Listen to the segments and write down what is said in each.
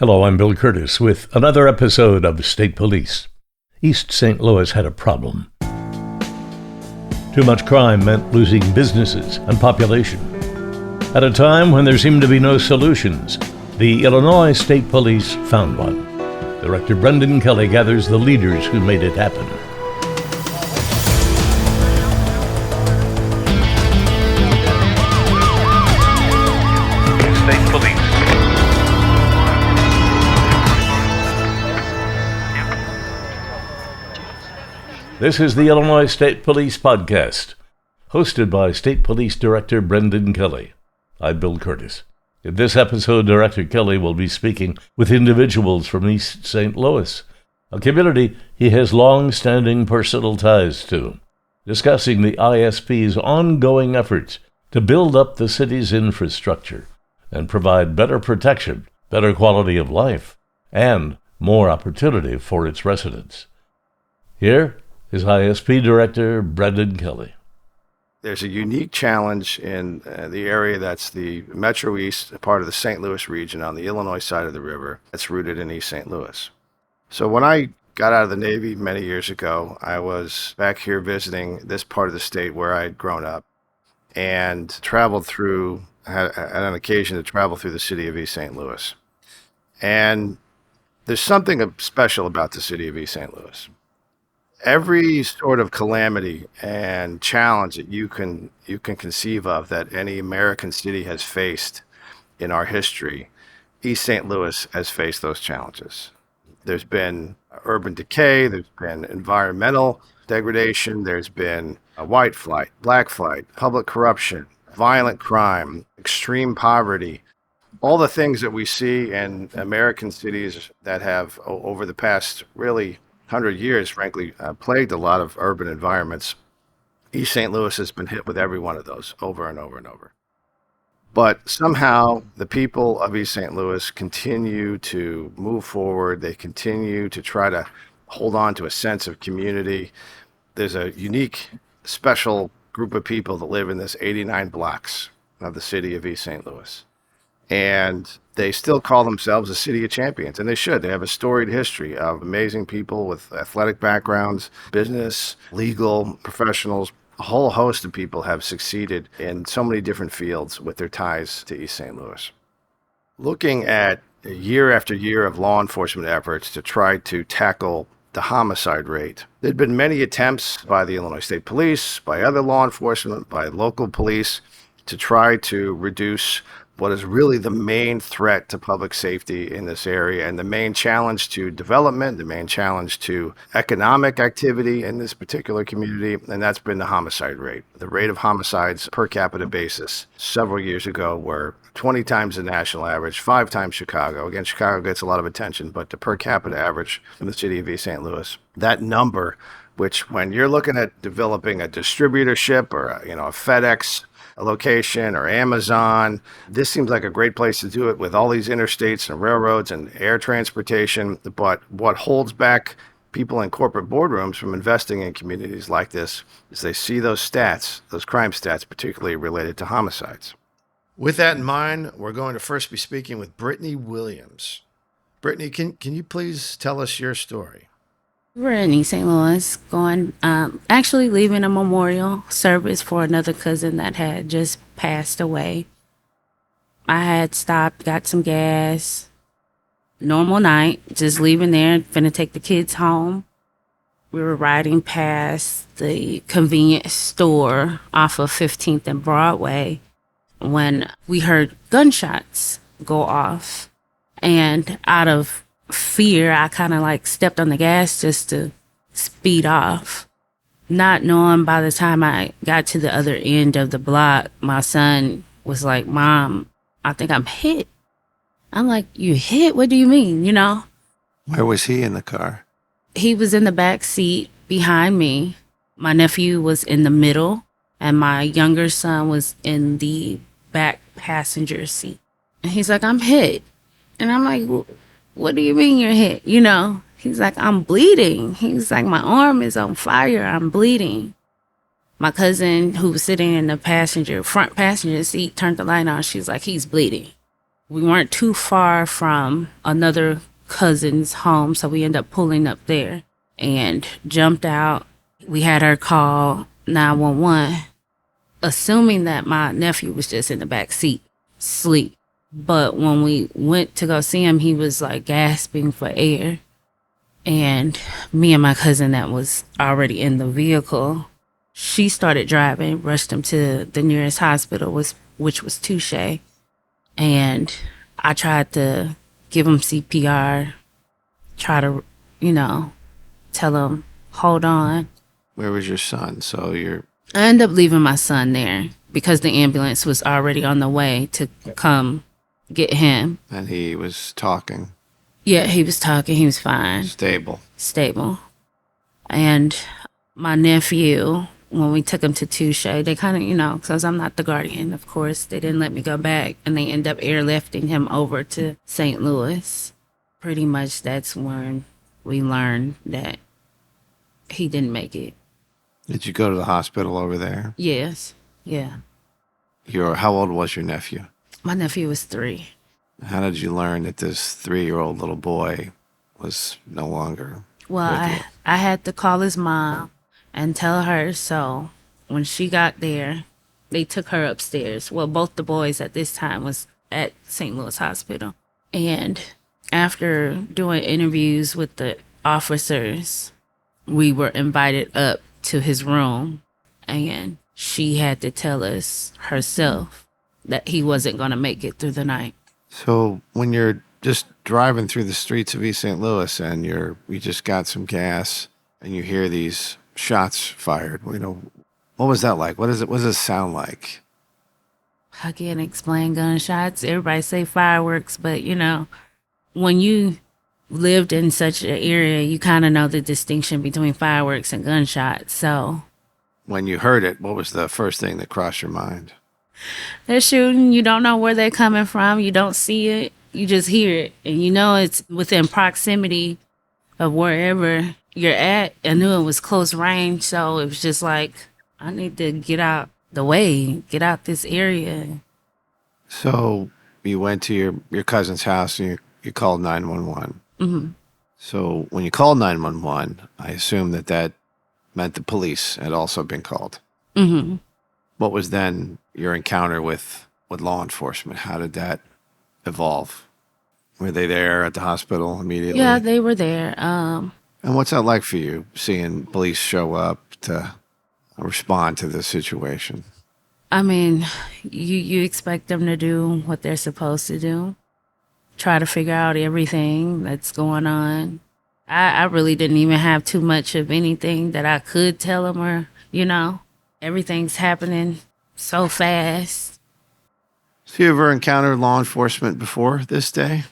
Hello, I'm Bill Curtis with another episode of State Police. East St. Louis had a problem. Too much crime meant losing businesses and population. At a time when there seemed to be no solutions, the Illinois State Police found one. Director Brendan Kelly gathers the leaders who made it happen. State Police. This is the Illinois State Police Podcast, hosted by State Police Director Brendan Kelly. I'm Bill Curtis. In this episode, Director Kelly will be speaking with individuals from East St. Louis, a community he has long-standing personal ties to, discussing the ISP's ongoing efforts to build up the city's infrastructure and provide better protection, better quality of life, and more opportunity for its residents. Here is ISP Director Brendan Kelly. There's a unique challenge in the area that's the Metro East, part of the St. Louis region on the Illinois side of the river that's rooted in East St. Louis. So when I got out of the Navy many years ago, I was back here visiting this part of the state where I had grown up and had an occasion to travel through the city of East St. Louis. And there's something special about the city of East St. Louis. Every sort of calamity and challenge that you can conceive of that any American city has faced in our history, East St. Louis has faced those challenges. There's been urban decay, there's been environmental degradation, there's been white flight, black flight, public corruption, violent crime, extreme poverty, all the things that we see in American cities that have, over the past really 100 years, frankly, plagued a lot of urban environments. East St. Louis has been hit with every one of those over and over and over. But somehow the people of East St. Louis continue to move forward. They continue to try to hold on to a sense of community. There's a unique, special group of people that live in this 89 blocks of the city of East St. Louis. And they still call themselves a city of champions, and they should. They have a storied history of amazing people with athletic backgrounds, business, legal professionals. A whole host of people have succeeded in so many different fields with their ties to East St. Louis. Looking at year after year of law enforcement efforts to try to tackle the homicide rate, there'd been many attempts by the Illinois State Police, by other law enforcement, by local police to try to reduce what is really the main threat to public safety in this area and the main challenge to development, the main challenge to economic activity in this particular community, and that's been the homicide rate. The rate of homicides per capita basis several years ago were 20 times the national average, 5 times Chicago. Again, Chicago gets a lot of attention, but the per capita average in the city of East St. Louis, that number, which when you're looking at developing a distributorship or a FedEx a location or Amazon, this seems like a great place to do it with all these interstates and railroads and air transportation. But what holds back people in corporate boardrooms from investing in communities like this is they see those stats, those crime stats, particularly related to homicides. With that in mind, we're going to first be speaking with Brittany Williams. Brittany, can you please tell us your story? We're in East St. Louis actually leaving a memorial service for another cousin that had just passed away. I had stopped, got some gas, normal night, just leaving there, finna take the kids home. We were riding past the convenience store off of 15th and Broadway when we heard gunshots go off. And out of fear, I kind of stepped on the gas just to speed off, not knowing by the time I got to the other end of the block, my son was like, "Mom, I think I'm hit." I'm like, "You hit? What do you mean?" Where was he in the car? He was in the back seat behind me. My nephew was in the middle, and my younger son was in the back passenger seat. And he's like, "I'm hit." And I'm like, "What do you mean you're hit?" He's like, "I'm bleeding." He's like, "My arm is on fire. I'm bleeding." My cousin, who was sitting in the front passenger seat, turned the light on. She's like, "He's bleeding." We weren't too far from another cousin's home, so we ended up pulling up there and jumped out. We had her call 911, assuming that my nephew was just in the back seat, asleep. But when we went to go see him, he was like gasping for air. And me and my cousin that was already in the vehicle, she started driving, rushed him to the nearest hospital, which was Touche. And I tried to give him CPR, try to, tell him, hold on. Where was your son? I ended up leaving my son there because the ambulance was already on the way to come get him. And he was talking. Yeah, he was talking. He was fine. Stable. And my nephew, when we took him to Touche, they kind of, because I'm not the guardian, of course, they didn't let me go back. And they ended up airlifting him over to St. Louis. Pretty much that's when we learned that he didn't make it. Did you go to the hospital over there? Yes. Yeah. How old was your nephew? My nephew was 3. How did you learn that this 3-year-old little boy was no longer Well, I had to call his mom and tell her. So when she got there, they took her upstairs. Well, both the boys at this time was at St. Louis Hospital. And after doing interviews with the officers, we were invited up to his room, and she had to tell us herself that he wasn't going to make it through the night. So when you're just driving through the streets of East St. Louis and you just got some gas and you hear these shots fired, what was that like? What does it sound like? I can't explain gunshots. Everybody say fireworks, but when you lived in such an area, you kind of know the distinction between fireworks and gunshots. So when you heard it, what was the first thing that crossed your mind? They're shooting. You don't know where they're coming from. You don't see it. You just hear it. And it's within proximity of wherever you're at. I knew it was close range. So it was just like, I need to get out the way, get out this area. So you went to your cousin's house and you called 911. Mm-hmm. So when you called 911, I assume that meant the police had also been called. Mm-hmm. What was then your encounter with law enforcement? How did that evolve? Were they there at the hospital immediately? Yeah, they were there. And what's that like for you, seeing police show up to respond to this situation? I mean, you expect them to do what they're supposed to do. Try to figure out everything that's going on. I really didn't even have too much of anything that I could tell them or, everything's happening so fast. So you ever encountered law enforcement before this day?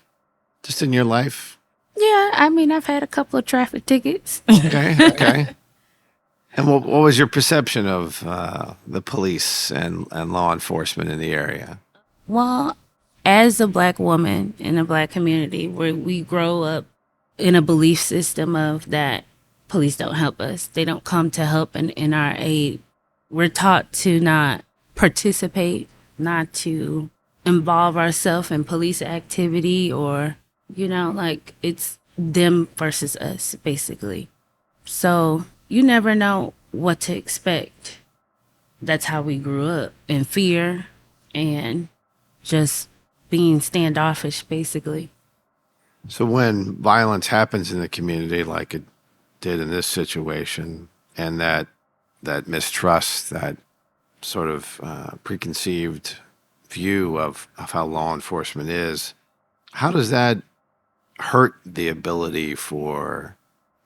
Just in your life? Yeah, I mean, I've had a couple of traffic tickets. Okay. And what was your perception of the police and law enforcement in the area? Well, as a Black woman in a Black community where we grow up in a belief system of that police don't help us. They don't come to help in our aid. We're taught to not participate, not to involve ourselves in police activity or, it's them versus us, basically. So you never know what to expect. That's how we grew up, in fear and just being standoffish, basically. So when violence happens in the community like it did in this situation, and that mistrust, that sort of preconceived view of how law enforcement is, how does that hurt the ability for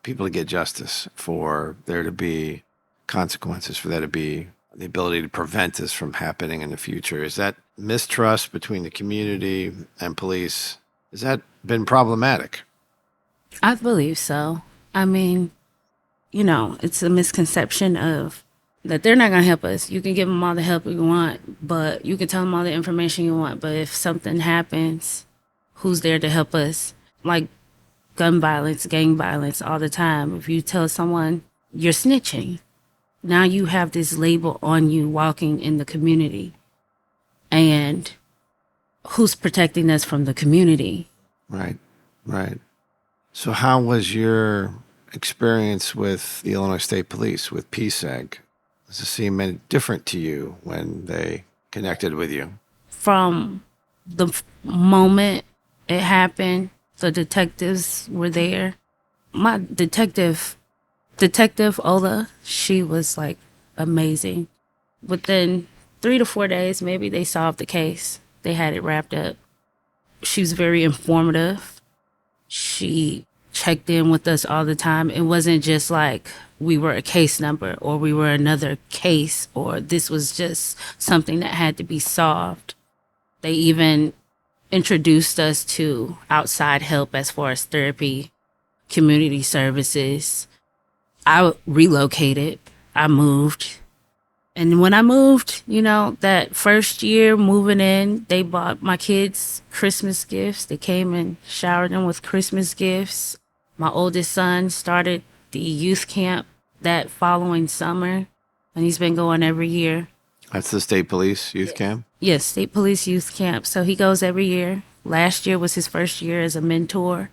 people to get justice, for there to be consequences, for there to be the ability to prevent this from happening in the future? Is that mistrust between the community and police, has that been problematic? I believe so. I mean, it's a misconception of that they're not going to help us. You can give them all the help you want, but you can tell them all the information you want. But if something happens, who's there to help us? Like gun violence, gang violence all the time. If you tell someone you're snitching, now you have this label on you walking in the community. And who's protecting us from the community. Right, right. So how was your experience with the Illinois State Police, with PSEG? Does it seem any different to you when they connected with you? From the moment it happened, the detectives were there. My Detective Ola, she was like amazing. Within 3 to 4 days, maybe they solved the case. They had it wrapped up. She was very informative. She checked in with us all the time. It wasn't just like we were a case number or we were another case or this was just something that had to be solved. They even introduced us to outside help as far as therapy, community services. I relocated. I moved. And when I moved, that first year moving in, they bought my kids Christmas gifts. They came and showered them with Christmas gifts. My oldest son started the youth camp that following summer, and he's been going every year. That's the State Police Youth Camp? Yes, State Police Youth Camp. So he goes every year. Last year was his first year as a mentor,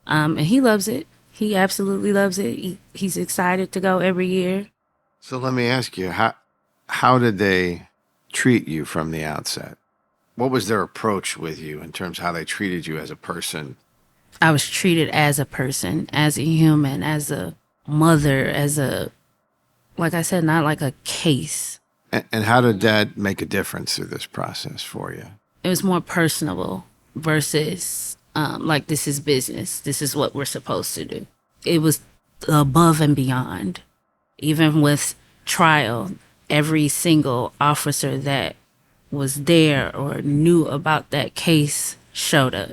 and he loves it. He absolutely loves it. He's excited to go every year. So let me ask you, how did they treat you from the outset? What was their approach with you in terms of how they treated you as a person? I was treated as a person, as a human, as a mother, like I said, not like a case. And how did that make a difference through this process for you? It was more personable versus like this is business. This is what we're supposed to do. It was above and beyond. Even with trial, every single officer that was there or knew about that case showed up.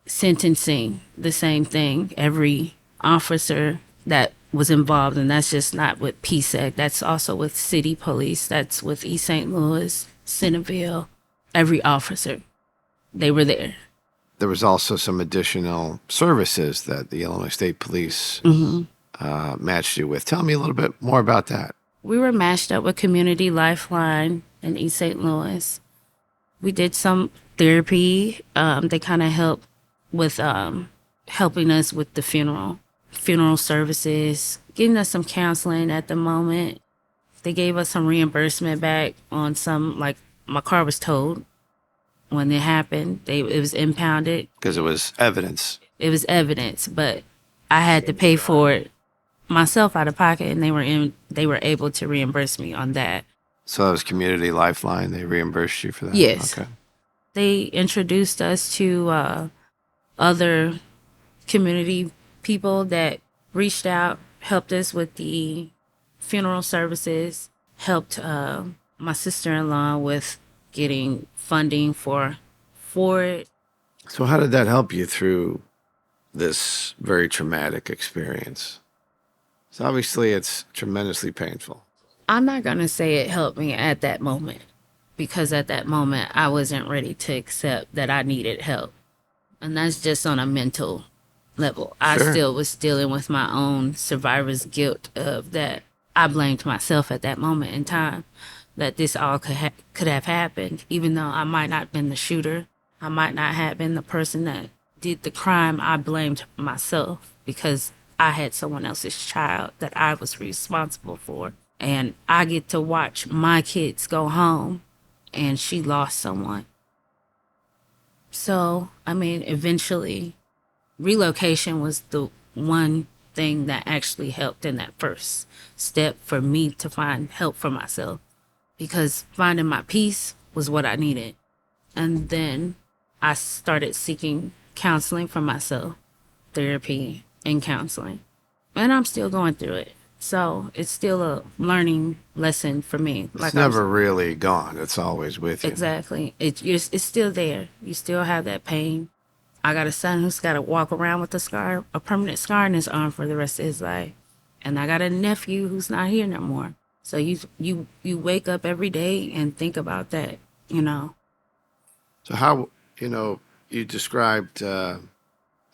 Sentencing, the same thing. Every officer that was involved, and that's just not with PSEG, that's also with city police, that's with East St. Louis, Centerville. Every officer, they were there. There was also some additional services that the Illinois State Police matched you with. Tell me a little bit more about that. We were matched up with Community Lifeline in East St. Louis. We did some therapy. They kind of helped with helping us with the funeral services, getting us some counseling at the moment. They gave us some reimbursement back on some, like my car was towed when it happened. It was impounded. Because it was evidence. It was evidence, but I had to pay for it myself out of pocket, and they were able to reimburse me on that. So that was Community Lifeline. They reimbursed you for that? Yes. Okay. They introduced us to other community people that reached out, helped us with the funeral services, helped my sister-in-law with getting funding for it. So how did that help you through this very traumatic experience? So obviously it's tremendously painful. I'm not going to say it helped me at that moment, because at that moment I wasn't ready to accept that I needed help. And that's just on a mental level. I Sure. still was dealing with my own survivor's guilt of that. I blamed myself at that moment in time that this all could have happened, even though I might not have been the shooter. I might not have been the person that did the crime. I blamed myself because I had someone else's child that I was responsible for. And I get to watch my kids go home and she lost someone. So, eventually, relocation was the one thing that actually helped in that first step for me to find help for myself, because finding my peace was what I needed. And then I started seeking counseling for myself, therapy and counseling. And I'm still going through it. So it's still a learning lesson for me. It's never really gone. It's always with you. Exactly. It's still there. You still have that pain. I got a son who's got to walk around with a permanent scar in his arm for the rest of his life. And I got a nephew who's not here no more. So you wake up every day and think about that, So how, you described a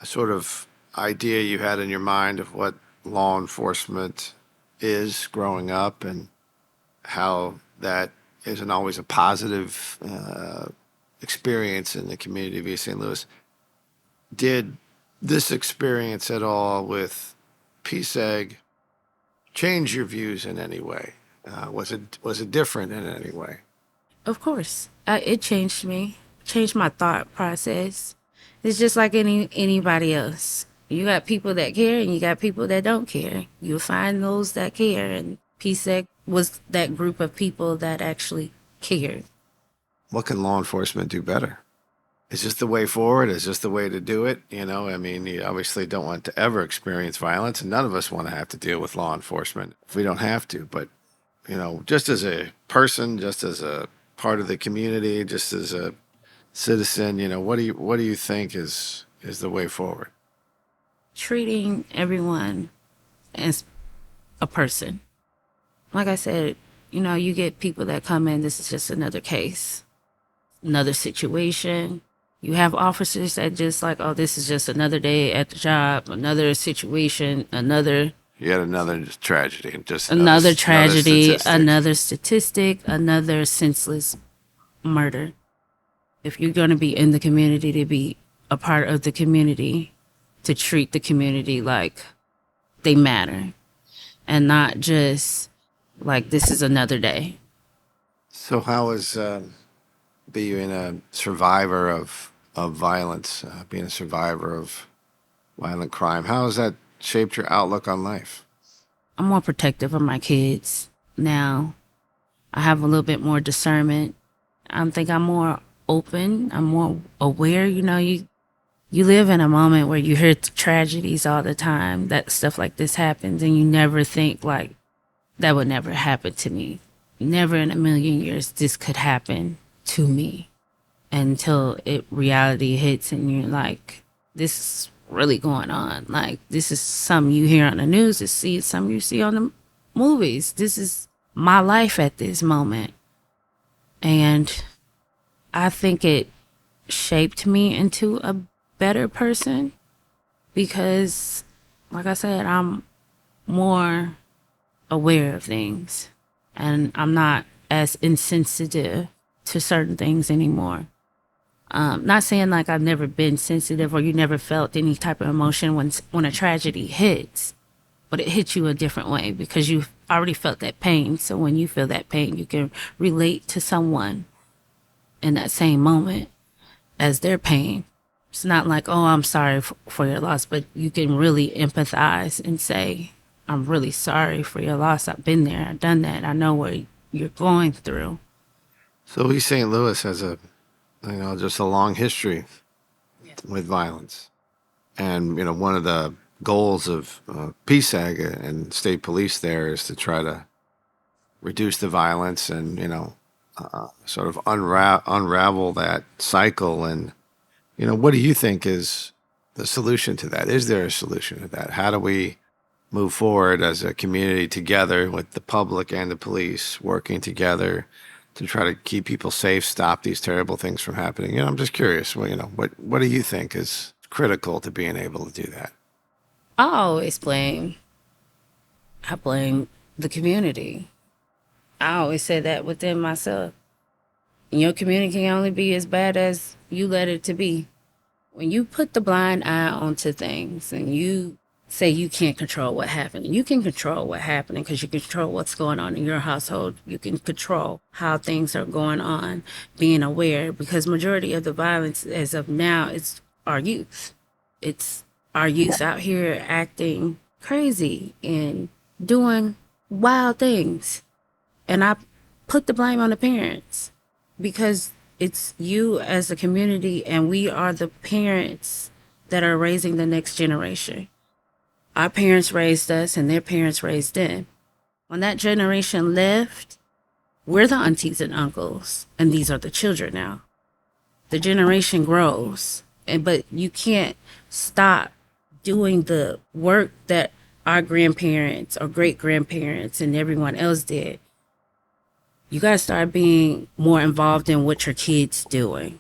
sort of idea you had in your mind of what law enforcement is growing up and how that isn't always a positive experience in the community of East St. Louis. Did this experience at all with PSEG change your views in any way? Was it different in any way? Of course, it changed me, changed my thought process. It's just like anybody else. You got people that care and you got people that don't care. You'll find those that care, and PSEC was that group of people that actually cared. What can law enforcement do better? Is this the way forward? Is this the way to do it? You obviously don't want to ever experience violence, and none of us want to have to deal with law enforcement if we don't have to. But, just as a person, just as a part of the community, just as a citizen, what do you think is the way forward? Treating everyone as a person. Like I said, you get people that come in, this is just another case, another situation. You have officers that just like, oh, this is just another day at the job, another situation, Yet another tragedy, just another tragedy, another statistic. another senseless murder. If you're going to be in the community, to be a part of the community, to treat the community like they matter and not just like this is another day. So how is being a survivor of violence, being a survivor of violent crime, how has that shaped your outlook on life? I'm more protective of my kids now. I have a little bit more discernment. I think I'm more open. I'm more aware. You live in a moment where you hear tragedies all the time, that stuff like this happens, and you never think like that would never happen to me. Never in a million years this could happen to me, until reality hits and you're like, this is really going on. Like, this is something you hear on the news, it's something you see on the movies. This is my life at this moment. And I think it shaped me into a better person because, like I said, I'm more aware of things and I'm not as insensitive to certain things anymore. Not saying like I've never been sensitive or you never felt any type of emotion when a tragedy hits, but it hits you a different way because you've already felt that pain. So when you feel that pain, you can relate to someone in that same moment as their pain. It's not like, oh, I'm sorry for your loss, but you can really empathize and say, I'm really sorry for your loss. I've been there. I've done that. I know what you're going through. So East St. Louis has just a long history with violence. And, one of the goals of PSEG and state police there is to try to reduce the violence and, sort of unravel that cycle. And, what do you think is the solution to that? Is there a solution to that? How do we move forward as a community together with the public and the police working together to try to keep people safe, stop these terrible things from happening? I'm just curious. Well, what do you think is critical to being able to do that? I blame the community. I always say that within myself. Your community can only be as bad as you let it to be. When you put the blind eye onto things and you say you can't control what happened, you can control what happened because you control what's going on in your household. You can control how things are going on, being aware, because majority of the violence as of now is our youth. It's our youth out here acting crazy and doing wild things. And I put the blame on the parents because it's you as a community and we are the parents that are raising the next generation. Our parents raised us and their parents raised them. When that generation left, we're the aunties and uncles, and these are the children now. The generation grows, but you can't stop doing the work that our grandparents or great-grandparents and everyone else did. You got to start being more involved in what your kids doing.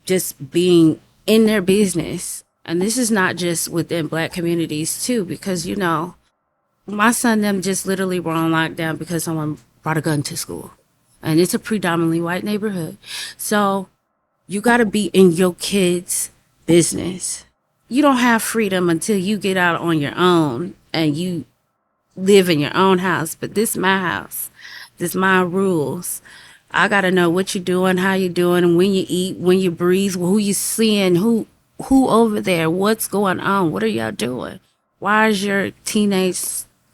Just being in their business. And this is not just within Black communities too, because, my son them just literally were on lockdown because someone brought a gun to school. And it's a predominantly white neighborhood. So You got to be in your kids' business. You don't have freedom until you get out on your own and you live in your own house. But this my house. This my rules. I got to know what you're doing, how you're doing, when you eat, when you breathe, who you seeing, who over there, what's going on, what are y'all doing? Why is your teenage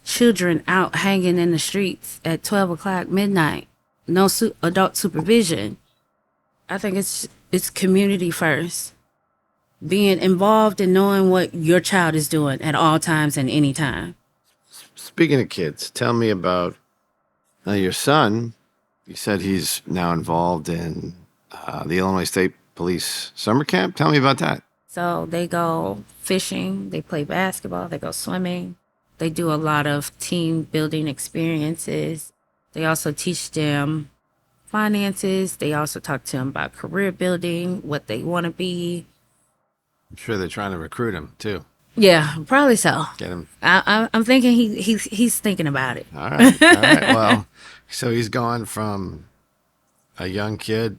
children out hanging in the streets at 12 o'clock midnight? No adult supervision. I think it's community first. Being involved and knowing what your child is doing at all times and any time. Speaking of kids, tell me about your son. You said he's now involved in the Illinois State Police summer camp. Tell me about that. So they go fishing, they play basketball, they go swimming. They do a lot of team building experiences. They also teach them finances. They also talk to them about career building, what they want to be. I'm sure they're trying to recruit him too. Yeah, probably so. Get him. I'm thinking he's thinking about it. All right. All right. Well, so he's gone from a young kid,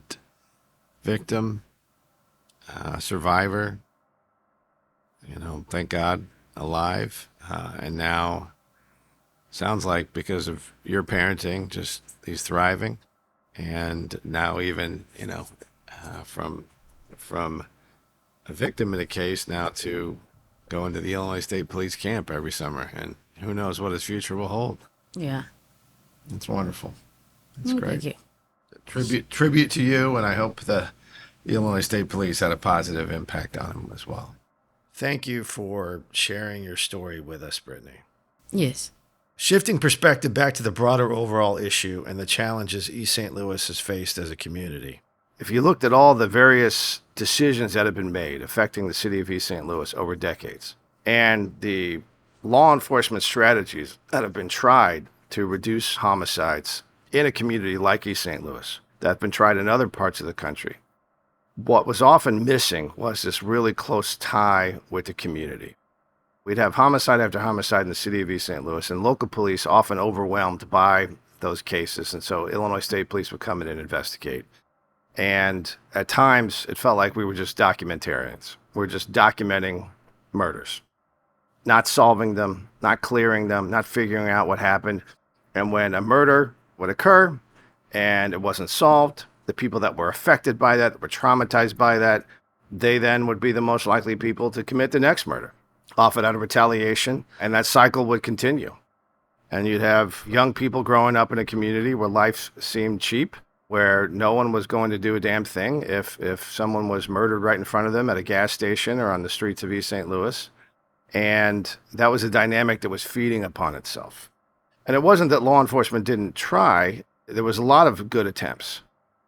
victim, survivor, thank God, alive. And now, sounds like because of your parenting, just he's thriving. And now even, from a victim in a case now to going to the Illinois State Police camp every summer. And who knows what his future will hold. Yeah. That's wonderful. That's great. Thank you. Tribute to you, and I hope the Illinois State Police had a positive impact on him as well. Thank you for sharing your story with us, Brittany. Yes. Shifting perspective back to the broader overall issue and the challenges East St. Louis has faced as a community. If you looked at all the various decisions that have been made affecting the city of East St. Louis over decades, and the law enforcement strategies that have been tried to reduce homicides in a community like East St. Louis, that have been tried in other parts of the country, what was often missing was this really close tie with the community. We'd have homicide after homicide in the city of East St. Louis, and local police often overwhelmed by those cases. And so Illinois State Police would come in and investigate. And at times, it felt like we were just documentarians. We're just documenting murders, not solving them, not clearing them, not figuring out what happened. And when a murder would occur and it wasn't solved, the people that were affected by that were traumatized by that, they then would be the most likely people to commit the next murder, often out of retaliation, and that cycle would continue. And you'd have young people growing up in a community where life seemed cheap, where no one was going to do a damn thing if someone was murdered right in front of them at a gas station or on the streets of East St. Louis. And that was a dynamic that was feeding upon itself. And it wasn't that law enforcement didn't try. There was a lot of good attempts.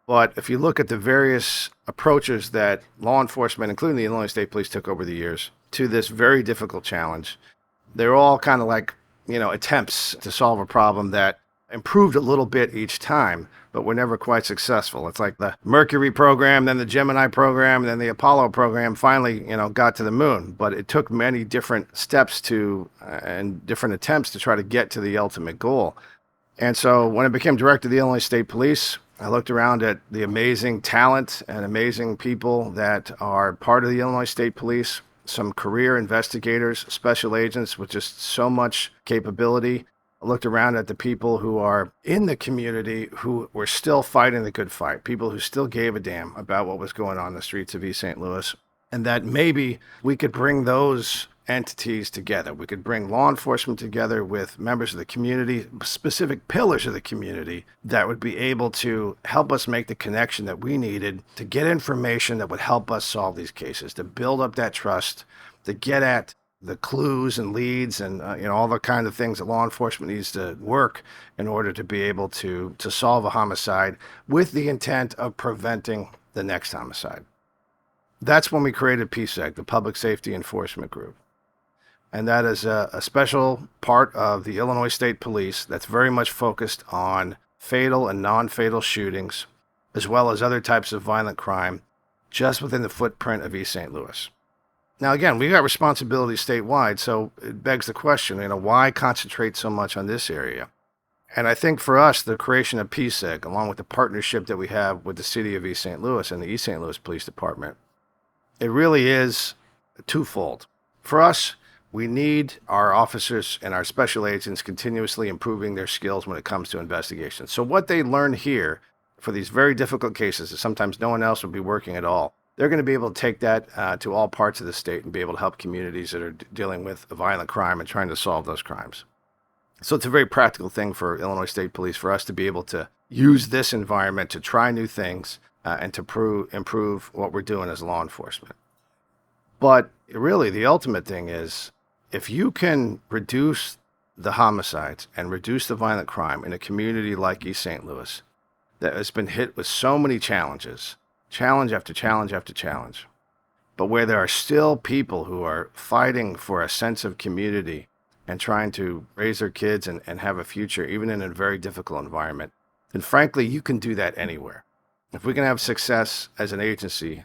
But if you look at the various approaches that law enforcement, including the Illinois State Police, took over the years to this very difficult challenge, they're all kind of like, attempts to solve a problem that improved a little bit each time, but were never quite successful. It's like the Mercury program, then the Gemini program, then the Apollo program finally, got to the moon. But it took many different steps and different attempts to try to get to the ultimate goal. And so when I became director of the Illinois State Police, I looked around at the amazing talent and amazing people that are part of the Illinois State Police, some career investigators, special agents with just so much capability. I looked around at the people who are in the community who were still fighting the good fight, people who still gave a damn about what was going on in the streets of East St. Louis, and that maybe we could bring those entities together. We could bring law enforcement together with members of the community, specific pillars of the community that would be able to help us make the connection that we needed to get information that would help us solve these cases, to build up that trust, to get at the clues and leads and all the kind of things that law enforcement needs to work in order to be able to solve a homicide with the intent of preventing the next homicide. That's when we created PSEG, the Public Safety Enforcement Group. And that is a special part of the Illinois State Police that's very much focused on fatal and non-fatal shootings, as well as other types of violent crime, just within the footprint of East St. Louis. Now, again, we got responsibility statewide, so it begs the question, why concentrate so much on this area? And I think for us, the creation of PSEG, along with the partnership that we have with the city of East St. Louis and the East St. Louis Police Department, it really is twofold. For us, we need our officers and our special agents continuously improving their skills when it comes to investigation. So what they learn here for these very difficult cases that sometimes no one else would be working at all, they're going to be able to take that to all parts of the state and be able to help communities that are dealing with violent crime and trying to solve those crimes. So it's a very practical thing for Illinois State Police for us to be able to use this environment to try new things and to improve what we're doing as law enforcement. But really, the ultimate thing is if you can reduce the homicides and reduce the violent crime in a community like East St. Louis that has been hit with so many challenges, challenge after challenge after challenge, but where there are still people who are fighting for a sense of community and trying to raise their kids and have a future, even in a very difficult environment, then frankly, you can do that anywhere. If we can have success as an agency,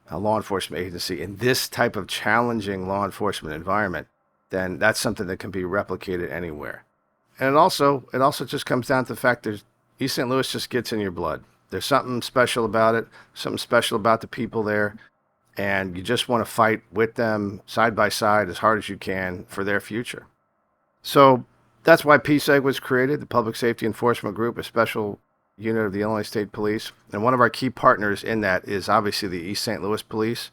a law enforcement agency, in this type of challenging law enforcement environment, then that's something that can be replicated anywhere. And it also just comes down to the fact that East St. Louis just gets in your blood. There's something special about it, something special about the people there, and you just want to fight with them side by side as hard as you can for their future. So that's why PSEG was created, the Public Safety Enforcement Group, a special unit of the Illinois State Police. And one of our key partners in that is obviously the East St. Louis Police.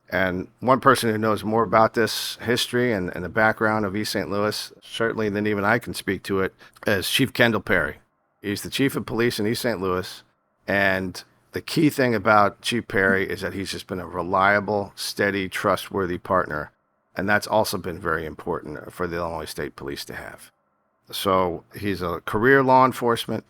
And one person who knows more about this history and the background of East St. Louis, certainly than even I can speak to it, is Chief Kendall Perry. He's the chief of police in East St. Louis. And the key thing about Chief Perry is that he's just been a reliable, steady, trustworthy partner. And that's also been very important for the Illinois State Police to have. So he's a career law enforcement.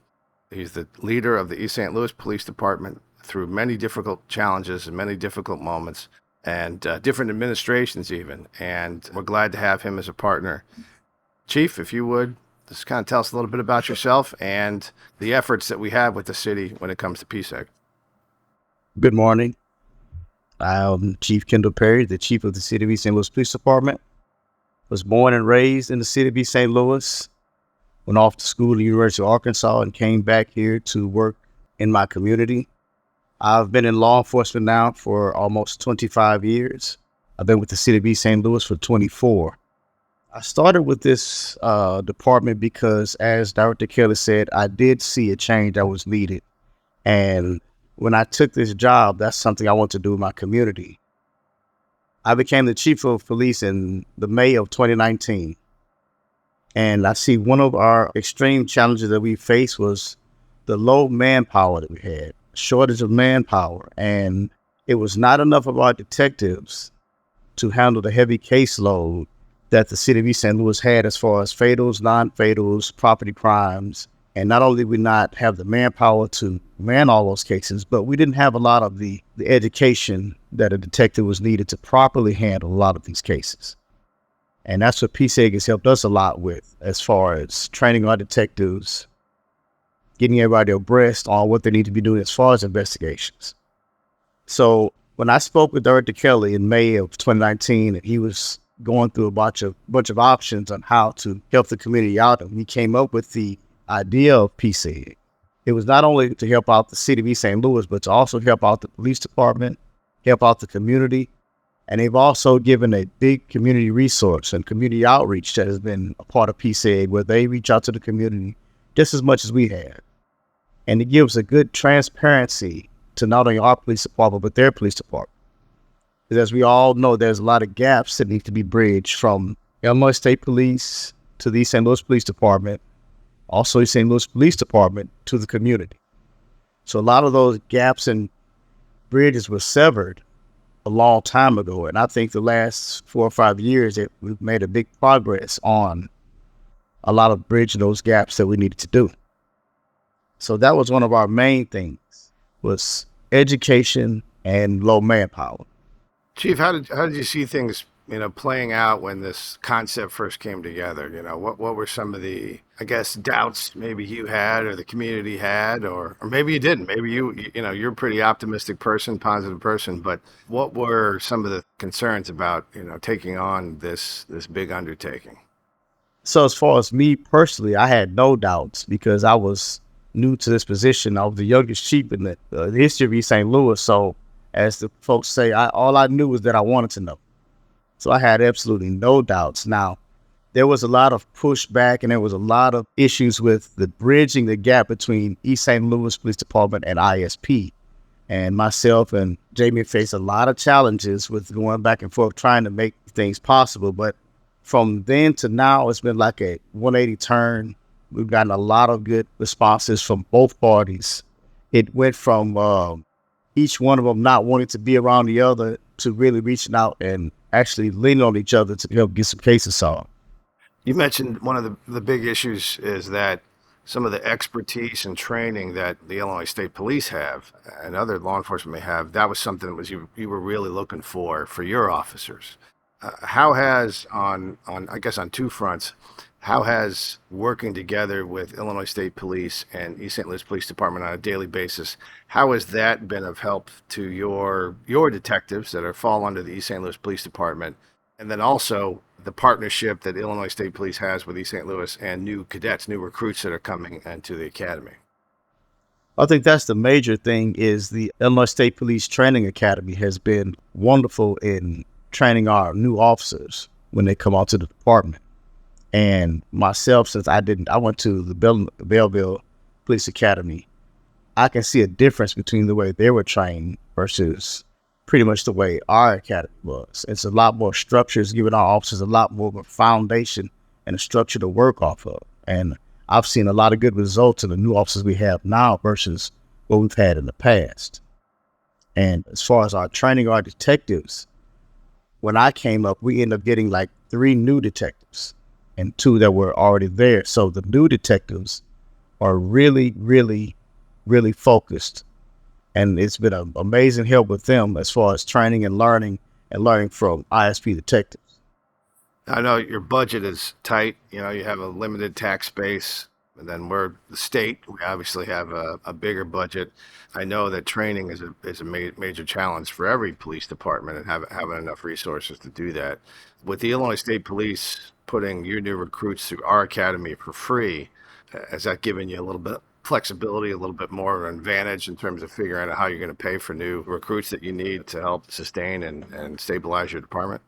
He's the leader of the East St. Louis Police Department through many difficult challenges and many difficult moments and different administrations even. And we're glad to have him as a partner. Chief, if you would, just kind of tell us a little bit about yourself and the efforts that we have with the city when it comes to PSEG. Good morning. I'm Chief Kendall Perry, the chief of the City of East St. Louis Police Department. Was born and raised in the City of East St. Louis. Went off to school at the University of Arkansas and came back here to work in my community. I've been in law enforcement now for almost 25 years. I've been with the City of East St. Louis for 24. I started with this department because, as Director Kelly said, I did see a change that was needed. And when I took this job, that's something I want to do in my community. I became the chief of police in the May of 2019. And I see one of our extreme challenges that we faced was the low manpower that we had, shortage of manpower. And it was not enough of our detectives to handle the heavy caseload that the City of East St. Louis had as far as fatals, non-fatals, property crimes. And not only did we not have the manpower to man all those cases, but we didn't have a lot of the education that a detective was needed to properly handle a lot of these cases. And that's what PSEG has helped us a lot with, as far as training our detectives, getting everybody abreast on what they need to be doing as far as investigations. So when I spoke with Director Kelly in May of 2019, and he was going through a bunch of options on how to help the community out, and we came up with the idea of PSEG. It was not only to help out the City of East St. Louis, but to also help out the police department, help out the community. And they've also given a big community resource and community outreach that has been a part of PSEG, where they reach out to the community just as much as we have. And it gives a good transparency to not only our police department, but their police department. Because as we all know, there's a lot of gaps that need to be bridged from Illinois State Police to the East St. Louis Police Department, also East St. Louis Police Department to the community. So a lot of those gaps and bridges were severed a long time ago. And I think the last 4 or 5 years that we've made a big progress on a lot of bridging those gaps that we needed to do. So that was one of our main things, was education and low manpower. Chief, how did you see things, playing out when this concept first came together? What were some of the, I guess, doubts maybe you had or the community had, or maybe you didn't. Maybe you're a pretty optimistic person, positive person, but what were some of the concerns about, taking on this big undertaking? So as far as me personally, I had no doubts because I was new to this position. I was the youngest chief in the history of East St. Louis. So as the folks say, all I knew was that I wanted to know. So I had absolutely no doubts. Now, there was a lot of pushback and there was a lot of issues with the bridging the gap between East St. Louis Police Department and ISP. And myself and Jamie faced a lot of challenges with going back and forth trying to make things possible. But from then to now, it's been like a 180 turn. We've gotten a lot of good responses from both parties. It went from each one of them not wanting to be around the other to really reaching out and actually leaning on each other to help get some cases solved. You mentioned one of the big issues is that some of the expertise and training that the Illinois State Police have and other law enforcement may have, that was something that was you were really looking for your officers. How has on I guess on two fronts, how has working together with Illinois State Police and East St. Louis Police Department on a daily basis, how has that been of help to your detectives that are fall under the East St. Louis Police Department, and then also the partnership that Illinois State Police has with East St. Louis and new cadets, new recruits that are coming into the academy? I think that's the major thing is the Illinois State Police Training Academy has been wonderful in training our new officers when they come out to the department. And myself, since I went to the Belleville Police Academy, I can see a difference between the way they were trained versus pretty much the way our academy was. It's a lot more structures, giving our officers a lot more of a foundation and a structure to work off of. And I've seen a lot of good results in the new officers we have now versus what we've had in the past. And as far as our training our detectives, when I came up, we ended up getting like 3 new detectives and 2 that were already there. So the new detectives are really, really, really focused. And it's been an amazing help with them as far as training and learning from ISP detectives. I know your budget is tight. You know, you have a limited tax base, and then we're the state. We obviously have a bigger budget. I know that training is a major challenge for every police department and having enough resources to do that. With the Illinois State Police putting your new recruits through our academy for free, has that given you a little bit of flexibility, a little bit more of an advantage in terms of figuring out how you're going to pay for new recruits that you need to help sustain and stabilize your department?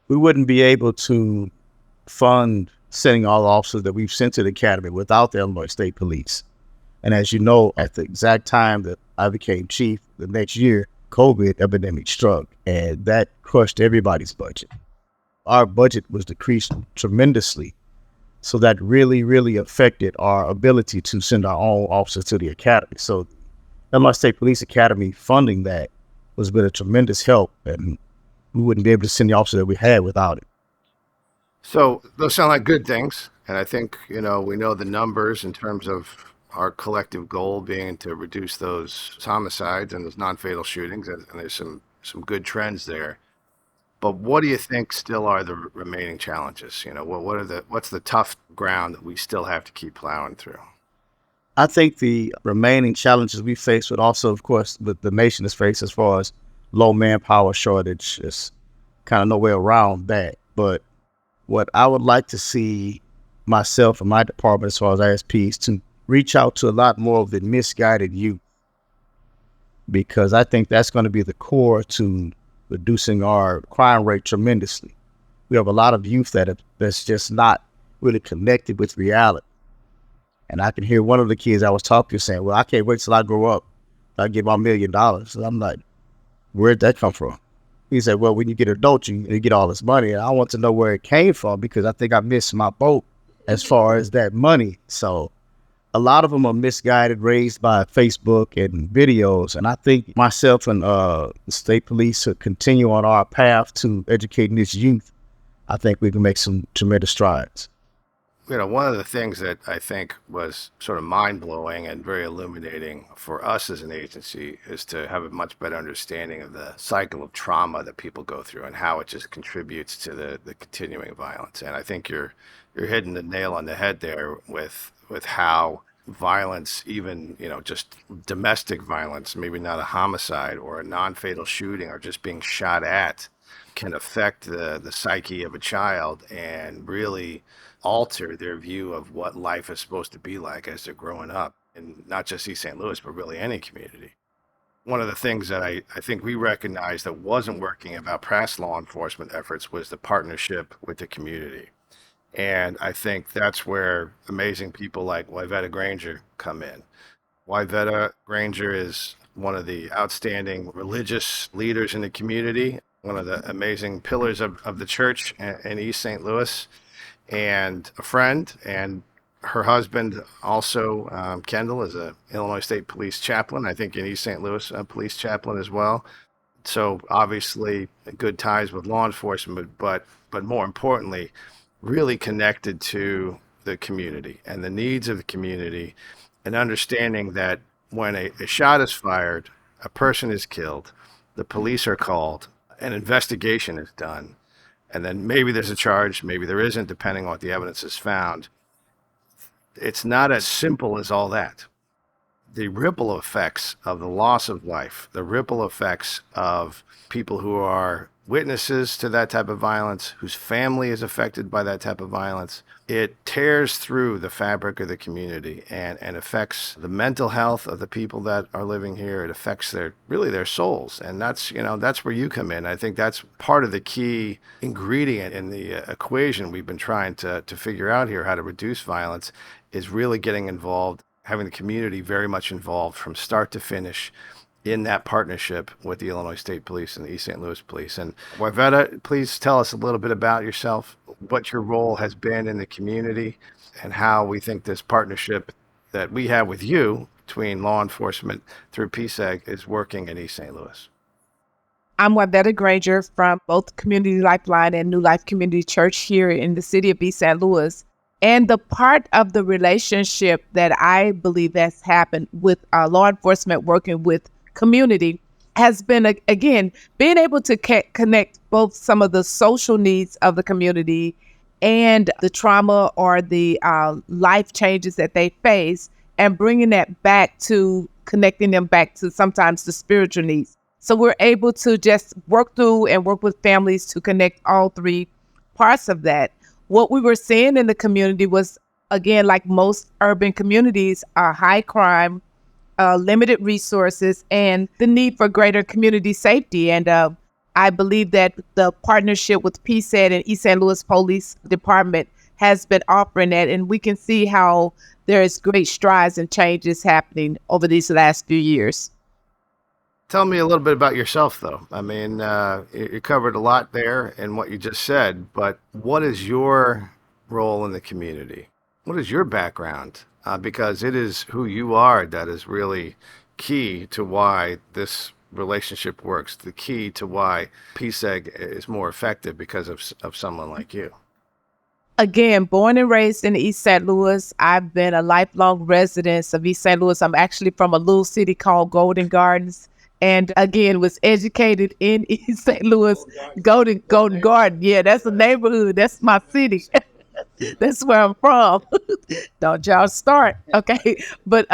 We wouldn't be able to fund sending all the officers that we've sent to the academy without the Illinois State Police. And as you know, at the exact time that I became chief, the next year, COVID epidemic struck, and that crushed everybody's budget. Our budget was decreased tremendously. So that really, really affected our ability to send our own officers to the academy. So Illinois State Police Academy funding that was been a tremendous help, and we wouldn't be able to send the officer that we had without it. So those sound like good things. And I think, you know, we know the numbers in terms of our collective goal being to reduce those homicides and those non-fatal shootings. And there's some good trends there. But what do you think still are the remaining challenges? You know, what's the tough ground that we still have to keep plowing through? I think the remaining challenges we face would also, of course, the nation is faced as far as low manpower shortage. There's kind of no way around that. But what I would like to see myself and my department as far as ISP is to reach out to a lot more of the misguided youth, because I think that's going to be the core to reducing our crime rate tremendously. We have a lot of youth that's just not really connected with reality. And I can hear one of the kids I was talking to saying, well, I can't wait till I grow up. I get my $1 million. And I'm like, where'd that come from? He said, well, when you get an adult, you get all this money. And I want to know where it came from because I think I missed my boat as far as that money. So a lot of them are misguided, raised by Facebook and videos. And I think myself and the state police should continue on our path to educating this youth. I think we can make some tremendous strides. You know, one of the things that I think was sort of mind-blowing and very illuminating for us as an agency is to have a much better understanding of the cycle of trauma that people go through and how it just contributes to the continuing violence. And I think you're hitting the nail on the head there with how violence, even, you know, just domestic violence, maybe not a homicide or a non-fatal shooting or just being shot at, can affect the psyche of a child and really alter their view of what life is supposed to be like as they're growing up, and not just East St. Louis, but really any community. One of the things that I think we recognized that wasn't working about past law enforcement efforts was the partnership with the community. And I think that's where amazing people like Wyvetta Granger come in. Wyvetta Granger is one of the outstanding religious leaders in the community, one of the amazing pillars of the church in East St. Louis, and a friend. And her husband also, Kendall, is a Illinois State Police chaplain, I think in East St. Louis, a police chaplain as well. So obviously good ties with law enforcement, but more importantly, really connected to the community and the needs of the community, and understanding that when a shot is fired, a person is killed, the police are called, an investigation is done, and then maybe there's a charge, maybe there isn't, depending on what the evidence is found. It's not as simple as all that. The ripple effects of the loss of life, the ripple effects of people who are witnesses to that type of violence, whose family is affected by that type of violence, it tears through the fabric of the community and affects the mental health of the people that are living here. It affects their souls. And that's where you come in. I think that's part of the key ingredient in the equation we've been trying to figure out here, how to reduce violence, is really getting involved, having the community very much involved from start to finish in that partnership with the Illinois State Police and the East St. Louis Police. And Wyvetta, please tell us a little bit about yourself, what your role has been in the community, and how we think this partnership that we have with you between law enforcement through PSEG is working in East St. Louis. I'm Wyvetta Granger from both Community Lifeline and New Life Community Church here in the city of East St. Louis. And the part of the relationship that I believe has happened with law enforcement working with community has been, again, being able to connect both some of the social needs of the community and the trauma or the life changes that they face, and bringing that back to connecting them back to sometimes the spiritual needs. So we're able to just work through and work with families to connect all three parts of that. What we were seeing in the community was, again, like most urban communities, high crime, limited resources, and the need for greater community safety. And I believe that the partnership with PSEG and East St. Louis Police Department has been offering that, and we can see how there is great strides and changes happening over these last few years. Tell me a little bit about yourself, though. I mean, you covered a lot there in what you just said, but what is your role in the community? What is your background? Because it is who you are that is really key to why this relationship works, the key to why PSEG is more effective because of someone like you. Again, born and raised in East St. Louis, I've been a lifelong resident of East St. Louis. I'm actually from a little city called Golden Gardens. And again, was educated in East St. Louis, Golden Garden. Yeah, that's a neighborhood. That's my city. That's where I'm from. Don't y'all start. Okay. But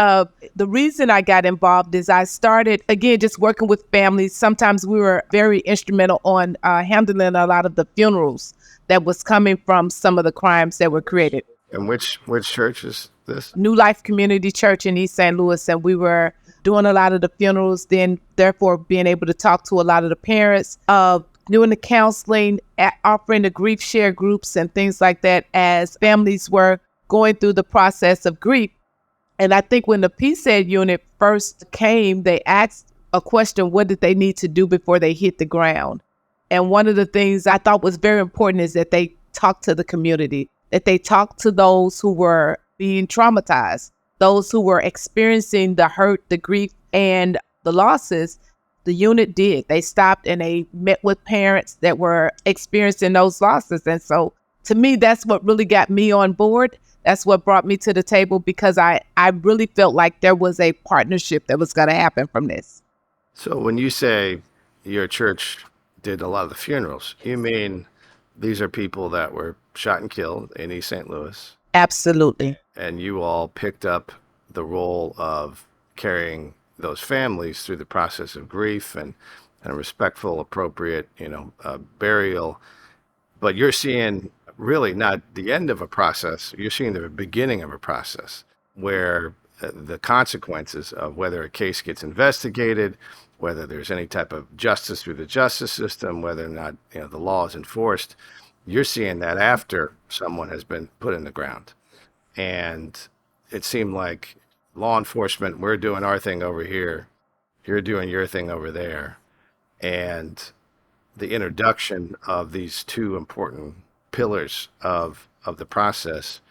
the reason I got involved is I started, again, just working with families. Sometimes we were very instrumental on handling a lot of the funerals that was coming from some of the crimes that were created. And which church is this? New Life Community Church in East St. Louis. And we were doing a lot of the funerals, then therefore being able to talk to a lot of the parents, doing the counseling, offering the grief share groups and things like that as families were going through the process of grief. And I think when the PSEG unit first came, they asked a question, what did they need to do before they hit the ground? And one of the things I thought was very important is that they talked to the community, that they talked to those who were being traumatized, those who were experiencing the hurt, the grief, and the losses. The unit did. They stopped and they met with parents that were experiencing those losses. And so to me, that's what really got me on board. That's what brought me to the table, because I really felt like there was a partnership that was going to happen from this. So when you say your church did a lot of the funerals, you mean these are people that were shot and killed in East St. Louis? Absolutely. And you all picked up the role of carrying those families through the process of grief and and a respectful, appropriate, burial. But you're seeing really not the end of a process. You're seeing the beginning of a process where the consequences of whether a case gets investigated, whether there's any type of justice through the justice system, whether or not the law is enforced, you're seeing that after someone has been put in the ground. And it seemed like law enforcement, we're doing our thing over here, you're doing your thing over there. And the introduction of these two important pillars of the process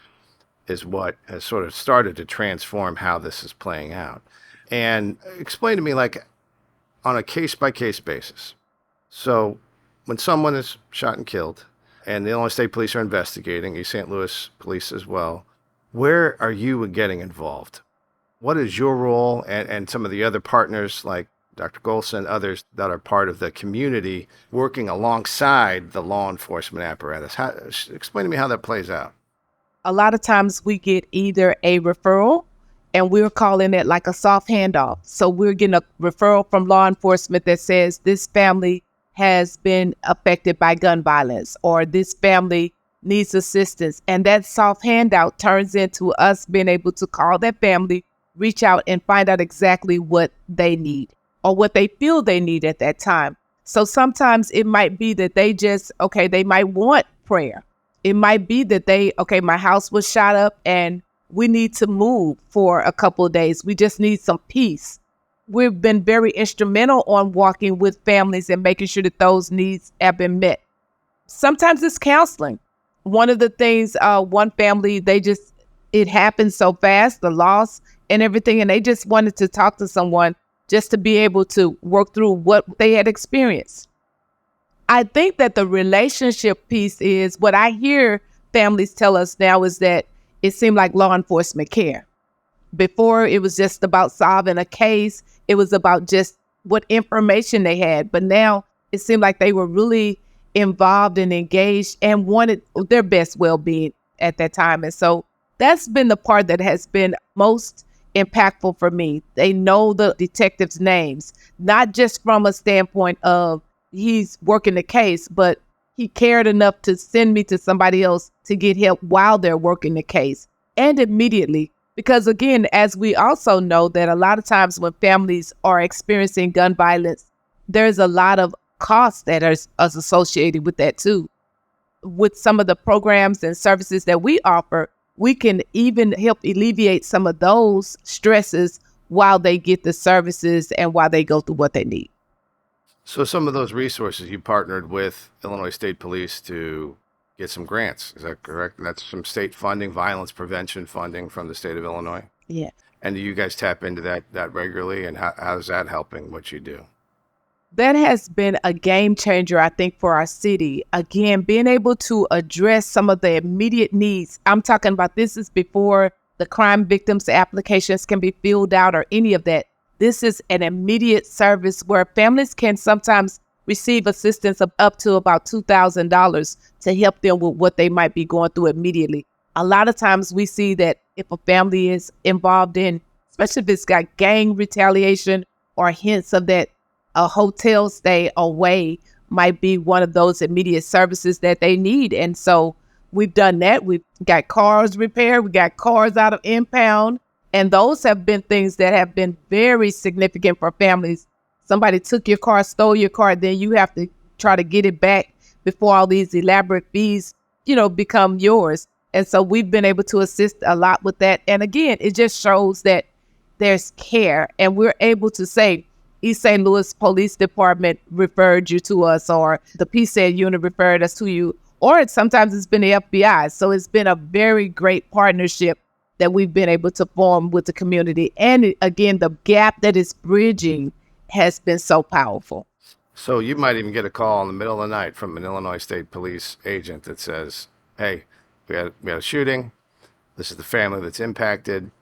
is what has sort of started to transform how this is playing out. And explain to me, like, on a case-by-case basis. So when someone is shot and killed, and the Illinois State Police are investigating, East St. Louis Police as well, where are you getting involved? What is your role and some of the other partners like Dr. Golson, others that are part of the community working alongside the law enforcement apparatus? Explain to me how that plays out. A lot of times we get either a referral, and we're calling it like a soft handoff. So we're getting a referral from law enforcement that says this family has been affected by gun violence, or this family needs assistance. And that soft handout turns into us being able to call that family, reach out and find out exactly what they need or what they feel they need at that time. So sometimes it might be that they might want prayer. It might be that my house was shot up and we need to move for a couple of days. We just need some peace. We've been very instrumental on walking with families and making sure that those needs have been met. Sometimes it's counseling. One of the things, one family, it happened so fast, the loss and everything, and they just wanted to talk to someone just to be able to work through what they had experienced. I think that the relationship piece is what I hear families tell us now is that it seemed like law enforcement care. Before, it was just about solving a case. It was about just what information they had. But now it seemed like they were really involved and engaged and wanted their best well-being at that time. And so that's been the part that has been most impactful for me. They know the detectives' names, not just from a standpoint of he's working the case, but he cared enough to send me to somebody else to get help while they're working the case and immediately. Because again, as we also know that a lot of times when families are experiencing gun violence, there's a lot of costs that are associated with that too. With some of the programs and services that we offer, we can even help alleviate some of those stresses while they get the services and while they go through what they need. So some of those resources you partnered with Illinois State Police to get some grants. Is that correct? That's some state funding, violence prevention funding from the state of Illinois. Yeah. And do you guys tap into that regularly? And how's that helping what you do? That has been a game changer, I think, for our city. Again, being able to address some of the immediate needs. I'm talking about this is before the crime victims applications can be filled out or any of that. This is an immediate service where families can sometimes receive assistance of up to about $2,000 to help them with what they might be going through immediately. A lot of times we see that if a family is involved in, especially if it's got gang retaliation or hints of that, a hotel stay away might be one of those immediate services that they need. And so we've done that. We've got cars repaired. We got cars out of impound. And those have been things that have been very significant for families. Somebody took your car, stole your car, then you have to try to get it back before all these elaborate fees, become yours. And so we've been able to assist a lot with that. And again, it just shows that there's care. And we're able to say, East St. Louis Police Department referred you to us, or the PSEG unit referred us to you, or sometimes it's been the FBI. So it's been a very great partnership that we've been able to form with the community. And again, the gap that is bridging has been so powerful. So you might even get a call in the middle of the night from an Illinois State Police agent that says, hey, we had a shooting. This is the family that's impacted,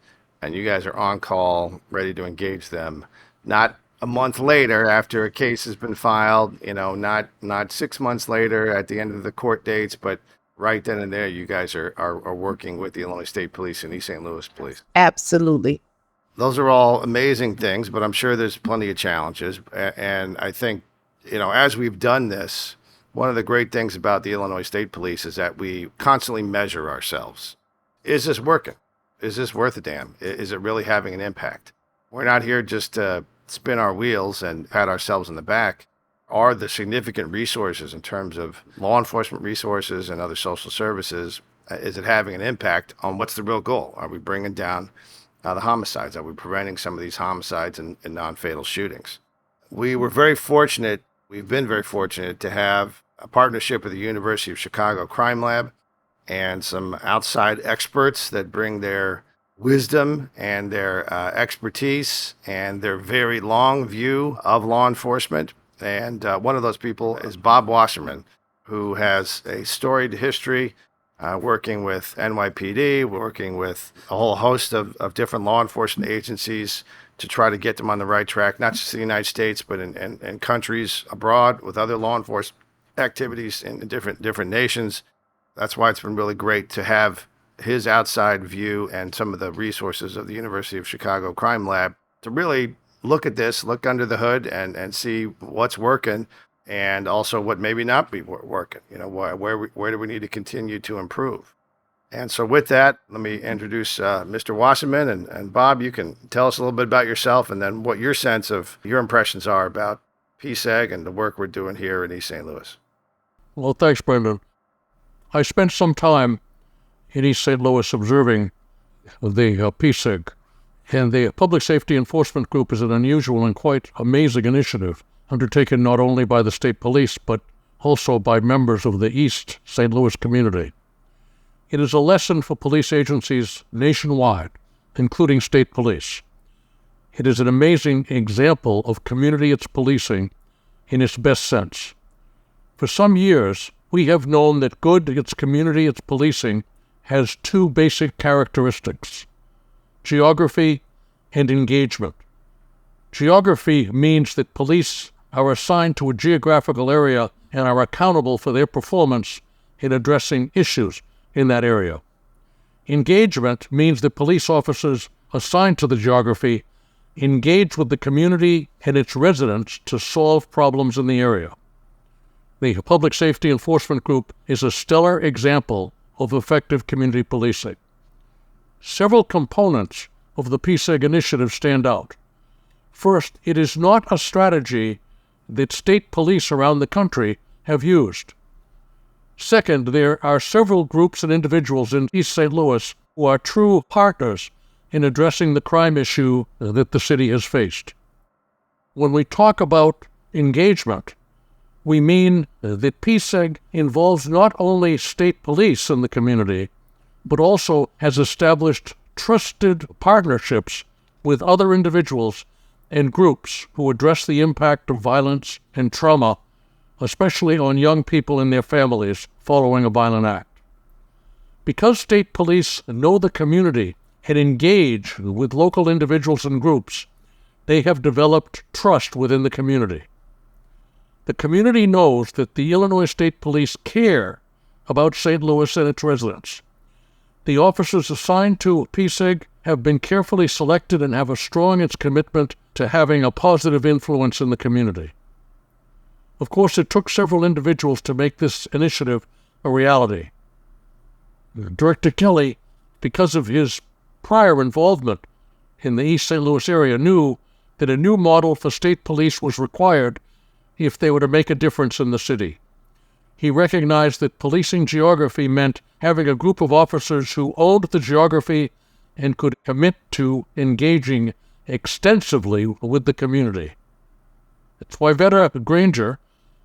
and you guys are on call, ready to engage them. Not a month later after a case has been filed, not 6 months later at the end of the court dates, but right then and there, you guys are working with the Illinois State Police and East St. Louis Police. Absolutely. Those are all amazing things, but I'm sure there's plenty of challenges. And I think As we've done this, one of the great things about the Illinois State Police is that we constantly measure ourselves. Is this working? Is this worth a damn? Is it really having an impact? We're not here just to spin our wheels and pat ourselves on the back. Are the significant resources in terms of law enforcement resources and other social services, is it having an impact on what's the real goal? Are we bringing down the homicides? Are we preventing some of these homicides and non-fatal shootings? We've been very fortunate to have a partnership with the University of Chicago Crime Lab and some outside experts that bring their wisdom and their expertise and their very long view of law enforcement. And one of those people is Bob Wasserman, who has a storied history working with NYPD, working with a whole host of different law enforcement agencies to try to get them on the right track, not just in the United States, but in countries abroad with other law enforcement activities in different nations. That's why it's been really great to have his outside view and some of the resources of the University of Chicago Crime Lab to really look at this, look under the hood and see what's working and also what maybe not be working. Where do we need to continue to improve? And so with that, let me introduce Mr. Wasserman. And Bob, you can tell us a little bit about yourself and then what your sense of your impressions are about PSEG and the work we're doing here in East St. Louis. Well, thanks, Brendan. I spent some time in East St. Louis observing the PSEG, and the Public Safety Enforcement Group is an unusual and quite amazing initiative undertaken not only by the state police, but also by members of the East St. Louis community. It is a lesson for police agencies nationwide, including state police. It is an amazing example of community policing in its best sense. For some years, we have known that good community policing has two basic characteristics: geography and engagement. Geography means that police are assigned to a geographical area and are accountable for their performance in addressing issues in that area. Engagement means that police officers assigned to the geography engage with the community and its residents to solve problems in the area. The Public Safety Enforcement Group is a stellar example of effective community policing. Several components of the PSEG initiative stand out. First, it is not a strategy that state police around the country have used. Second, there are several groups and individuals in East St. Louis who are true partners in addressing the crime issue that the city has faced. When we talk about engagement, we mean that PSEG involves not only state police in the community, but also has established trusted partnerships with other individuals and groups who address the impact of violence and trauma, especially on young people and their families following a violent act. Because state police know the community and engage with local individuals and groups, they have developed trust within the community. The community knows that the Illinois State Police care about St. Louis and its residents. The officers assigned to PSEG have been carefully selected and have a strong commitment to having a positive influence in the community. Of course, it took several individuals to make this initiative a reality. Director Kelly, because of his prior involvement in the East St. Louis area, knew that a new model for state police was required if they were to make a difference in the city. He recognized that policing geography meant having a group of officers who owned the geography and could commit to engaging extensively with the community. It's why Veda Granger,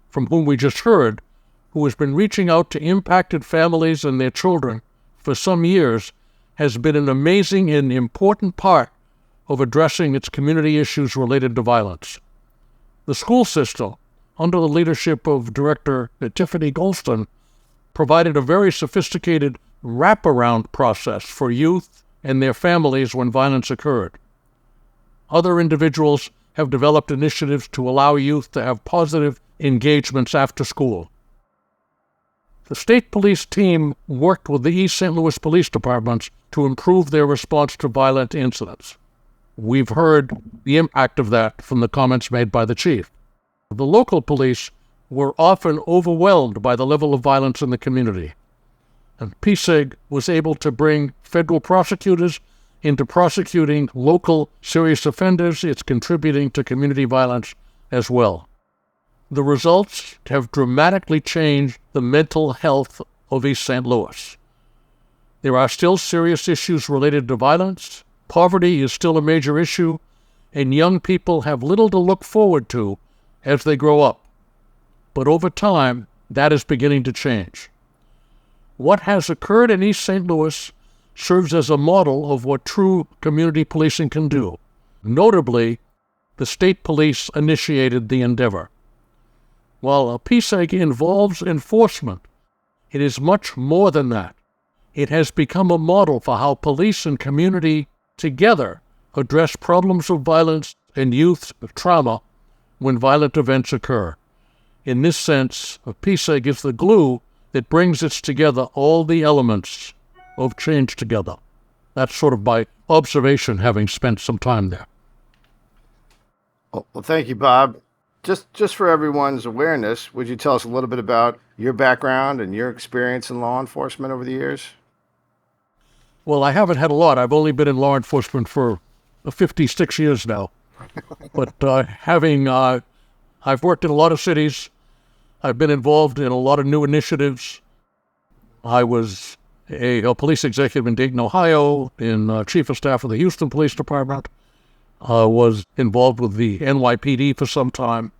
from whom we just heard, who has been reaching out to impacted families and their children for some years, has been an amazing and important part of addressing its community issues related to violence. The school system, under the leadership of Director Tiffany Golston, provided a very sophisticated wraparound process for youth and their families when violence occurred. Other individuals have developed initiatives to allow youth to have positive engagements after school. The state police team worked with the East St. Louis Police Departments to improve their response to violent incidents. We've heard the impact of that from the comments made by the chief. The local police were often overwhelmed by the level of violence in the community. And PSEG was able to bring federal prosecutors into prosecuting local serious offenders. It's contributing to community violence as well. The results have dramatically changed the mental health of East St. Louis. There are still serious issues related to violence. Poverty is still a major issue, and young people have little to look forward to as they grow up. But over time, that is beginning to change. What has occurred in East St. Louis serves as a model of what true community policing can do. Notably, the state police initiated the endeavor. While a PSEG involves enforcement, it is much more than that. It has become a model for how police and community together address problems of violence and youth trauma when violent events occur. In this sense, a PSEG is the glue that brings it together all the elements of change together. That's sort of my observation, having spent some time there. Well, thank you, Bob. Just for everyone's awareness, would you tell us a little bit about your background and your experience in law enforcement over the years? Well, I haven't had a lot. I've only been in law enforcement for 56 years now. But I've worked in a lot of cities. I've been involved in a lot of new initiatives. I was a police executive in Dayton, Ohio, in chief of staff of the Houston Police Department. I was involved with the NYPD for some time.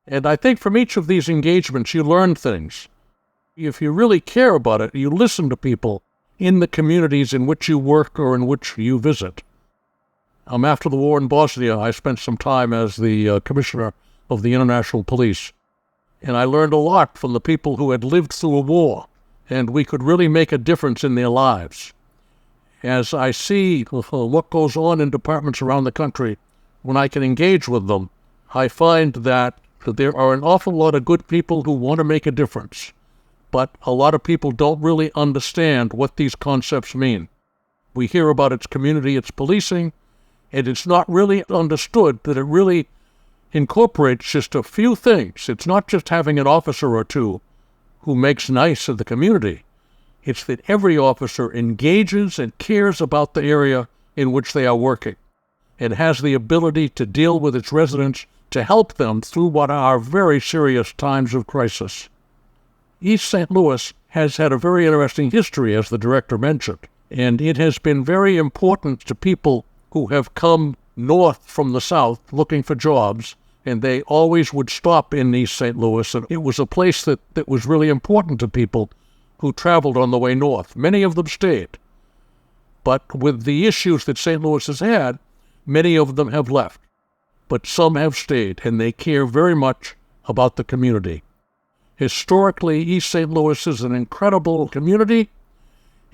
And I think from each of these engagements, you learn things. If you really care about it, you listen to people in the communities in which you work or in which you visit. After the war in Bosnia, I spent some time as the commissioner of the International Police. And I learned a lot from the people who had lived through a war, and we could really make a difference in their lives. As I see what goes on in departments around the country, when I can engage with them, I find that there are an awful lot of good people who want to make a difference, but a lot of people don't really understand what these concepts mean. We hear about its community, its policing, and it's not really understood that it really incorporates just a few things. It's not just having an officer or two who makes nice of the community. It's that every officer engages and cares about the area in which they are working and has the ability to deal with its residents to help them through what are very serious times of crisis. East St. Louis has had a very interesting history, as the director mentioned, and it has been very important to people who have come north from the south looking for jobs, and they always would stop in East St. Louis, and it was a place that was really important to people who traveled on the way north. Many of them stayed. But with the issues that St. Louis has had, many of them have left. But some have stayed, and they care very much about the community. Historically, East St. Louis is an incredible community,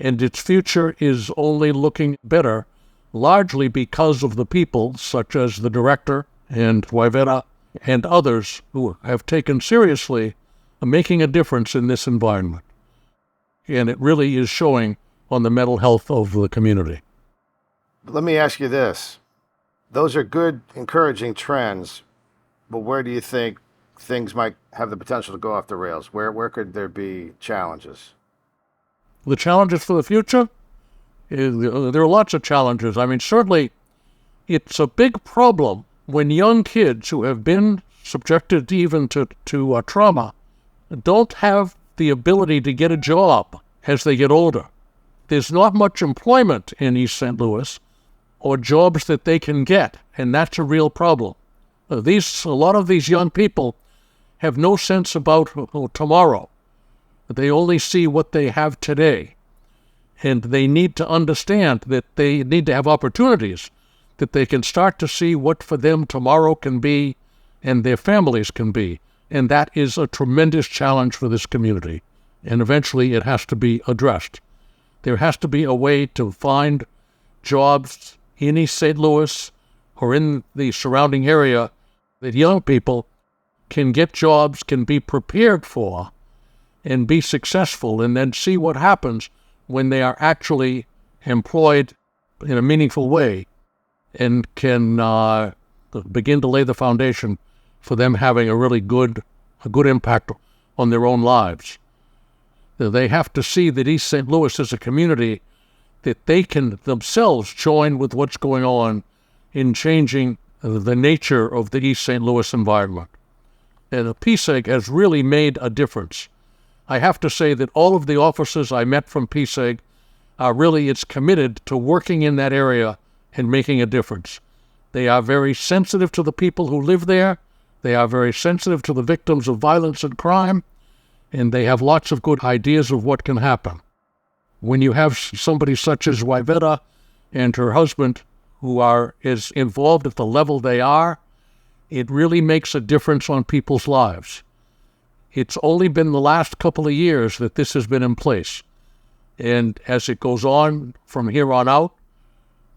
and its future is only looking better, largely because of the people, such as the director and Wyvetta and others who have taken seriously making a difference in this environment. And it really is showing on the mental health of the community. Let me ask you this. Those are good, encouraging trends, but where do you think things might have the potential to go off the rails? Where could there be challenges? The challenges for the future? There are lots of challenges. I mean, certainly it's a big problem when young kids who have been subjected even to trauma don't have the ability to get a job as they get older. There's not much employment in East St. Louis or jobs that they can get, and that's a real problem. A lot of these young people have no sense about tomorrow. They only see what they have today, and they need to understand that they need to have opportunities, that they can start to see what for them tomorrow can be and their families can be. And that is a tremendous challenge for this community. And eventually it has to be addressed. There has to be a way to find jobs in East St. Louis or in the surrounding area that young people can get jobs, can be prepared for, and be successful, and then see what happens when they are actually employed in a meaningful way and can begin to lay the foundation for them having a good impact on their own lives. They have to see that East St. Louis is a community that they can themselves join with what's going on in changing the nature of the East St. Louis environment. And the PSEG has really made a difference. I have to say that all of the officers I met from PSEG are really committed to working in that area and making a difference. They are very sensitive to the people who live there. They are very sensitive to the victims of violence and crime, and they have lots of good ideas of what can happen. When you have somebody such as Wyvetta and her husband who is involved at the level they are, it really makes a difference on people's lives. It's only been the last couple of years that this has been in place. And as it goes on from here on out,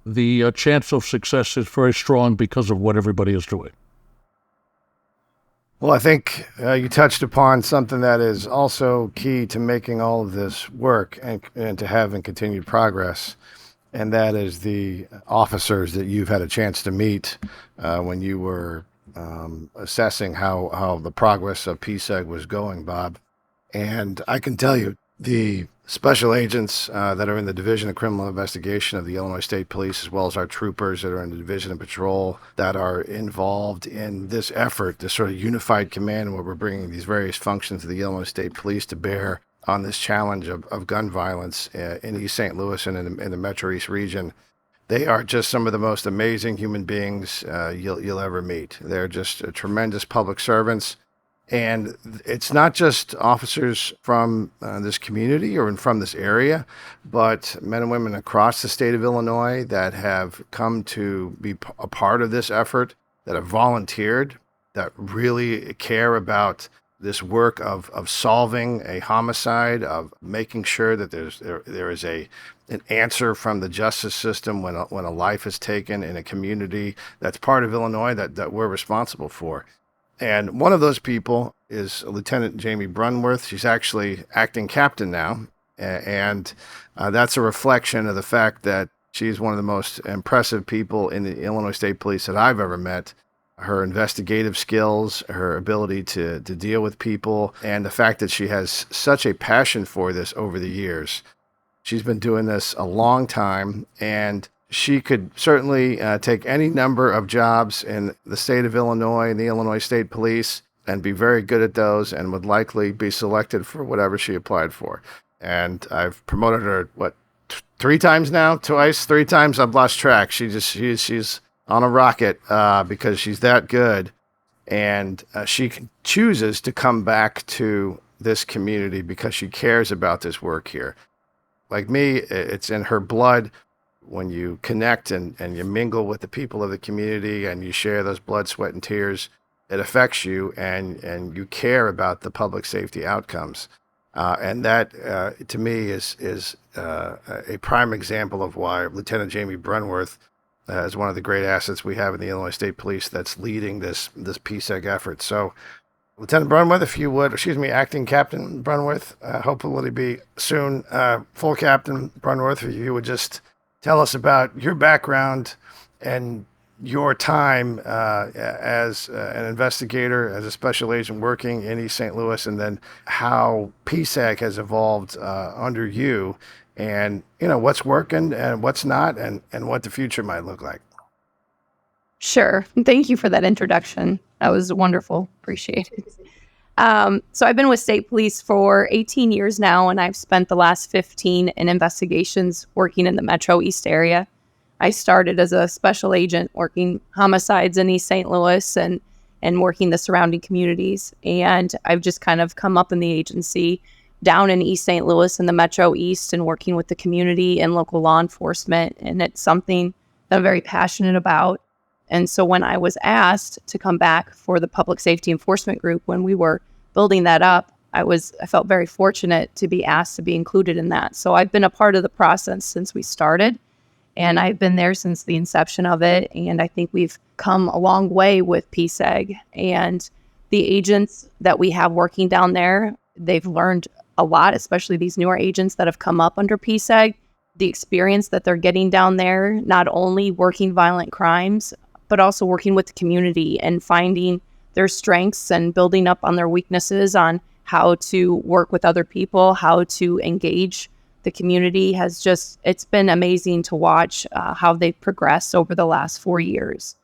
the chance of success is very strong because of what everybody is doing. Well, I think you touched upon something that is also key to making all of this work and to having continued progress, and that is the officers that you've had a chance to meet when you were assessing how the progress of PSEG was going, Bob. And I can tell you, the special agents that are in the Division of Criminal Investigation of the Illinois State Police, as well as our troopers that are in the Division of Patrol that are involved in this effort, this sort of unified command where we're bringing these various functions of the Illinois State Police to bear on this challenge of gun violence in East St. Louis and in the Metro East region. They are just some of the most amazing human beings you'll ever meet. They're just tremendous public servants. And it's not just officers from this community or from this area, but men and women across the state of Illinois that have come to be a part of this effort, that have volunteered, that really care about this work of solving a homicide, of making sure that there is an answer from the justice system when a life is taken in a community that's part of Illinois that we're responsible for. And one of those people is Lieutenant Jamie Brunworth. She's actually acting captain now. And that's a reflection of the fact that she's one of the most impressive people in the Illinois State Police that I've ever met. Her investigative skills, her ability to deal with people, and the fact that she has such a passion for this over the years. She's been doing this a long time, and she could certainly take any number of jobs in the state of Illinois and the Illinois State Police and be very good at those and would likely be selected for whatever she applied for. And I've promoted her, three times now? Twice? Three times? I've lost track. She's on a rocket because she's that good. And she chooses to come back to this community because she cares about this work here. Like me, it's in her blood. When you connect and you mingle with the people of the community and you share those blood, sweat, and tears, it affects you and you care about the public safety outcomes. And that, to me, is a prime example of why Lieutenant Jamie Brunworth is one of the great assets we have in the Illinois State Police that's leading this PSEG effort. So, Lieutenant Brunworth, if you would, Acting Captain Brunworth, hopefully be soon full Captain Brunworth, if you would just tell us about your background and your time as an investigator, as a special agent working in East St. Louis, and then how PSEG has evolved under you, and what's working and what's not, and what the future might look like. Sure. Thank you for that introduction. That was wonderful. Appreciate it. So I've been with State Police for 18 years now, and I've spent the last 15 in investigations working in the Metro East area. I started as a special agent working homicides in East St. Louis and working the surrounding communities. And I've just kind of come up in the agency down in East St. Louis and the Metro East and working with the community and local law enforcement. And it's something that I'm very passionate about. And so when I was asked to come back for the Public Safety Enforcement Group, when we were building that up, I felt very fortunate to be asked to be included in that. So I've been a part of the process since we started, and I've been there since the inception of it. And I think we've come a long way with PSEG, and the agents that we have working down there, they've learned a lot, especially these newer agents that have come up under PSEG, the experience that they're getting down there, not only working violent crimes, but also working with the community and finding their strengths and building up on their weaknesses on how to work with other people, how to engage the community it's been amazing to watch how they've progressed over the last 4 years.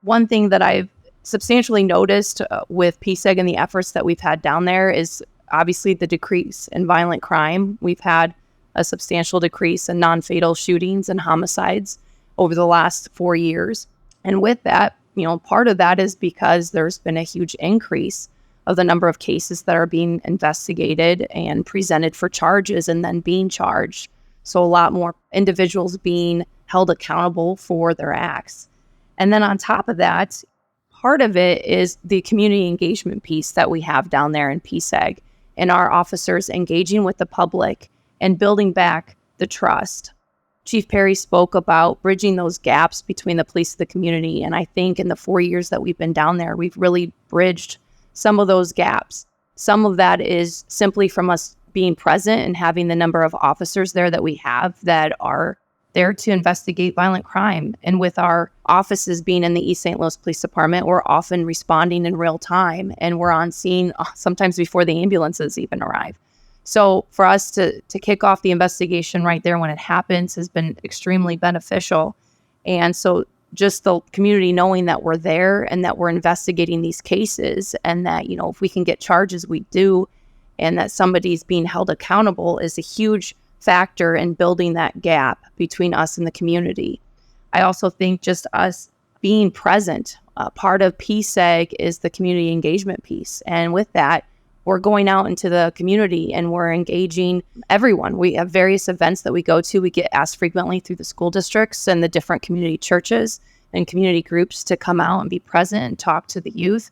One thing that I've substantially noticed with PSEG and the efforts that we've had down there is obviously the decrease in violent crime. We've had a substantial decrease in non-fatal shootings and homicides over the last 4 years. And with that, part of that is because there's been a huge increase of the number of cases that are being investigated and presented for charges and then being charged. So a lot more individuals being held accountable for their acts. And then on top of that, part of it is the community engagement piece that we have down there in PSEG and our officers engaging with the public and building back the trust. Chief Perry spoke about bridging those gaps between the police and the community. And I think in the 4 years that we've been down there, we've really bridged some of those gaps. Some of that is simply from us being present and having the number of officers there that we have that are there to investigate violent crime. And with our offices being in the East St. Louis Police Department, we're often responding in real time and we're on scene sometimes before the ambulances even arrive. So for us to kick off the investigation right there when it happens has been extremely beneficial. And so just the community knowing that we're there and that we're investigating these cases and that, if we can get charges, we do, and that somebody's being held accountable is a huge factor in building that gap between us and the community. I also think just us being present, part of PSEG is the community engagement piece. And with that, we're going out into the community and we're engaging everyone. We have various events that we go to. We get asked frequently through the school districts and the different community churches and community groups to come out and be present and talk to the youth.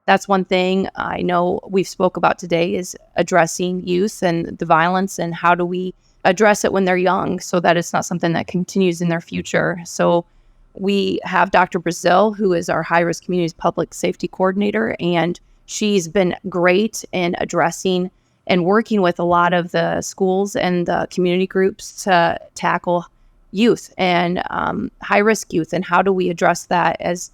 That's one thing I know we've spoke about today is addressing youth and the violence and how do we address it when they're young so that it's not something that continues in their future. So we have Dr. Brazil, who is our high-risk communities public safety coordinator, and she's been great in addressing and working with a lot of the schools and the community groups to tackle youth and high-risk youth. And how do we address that as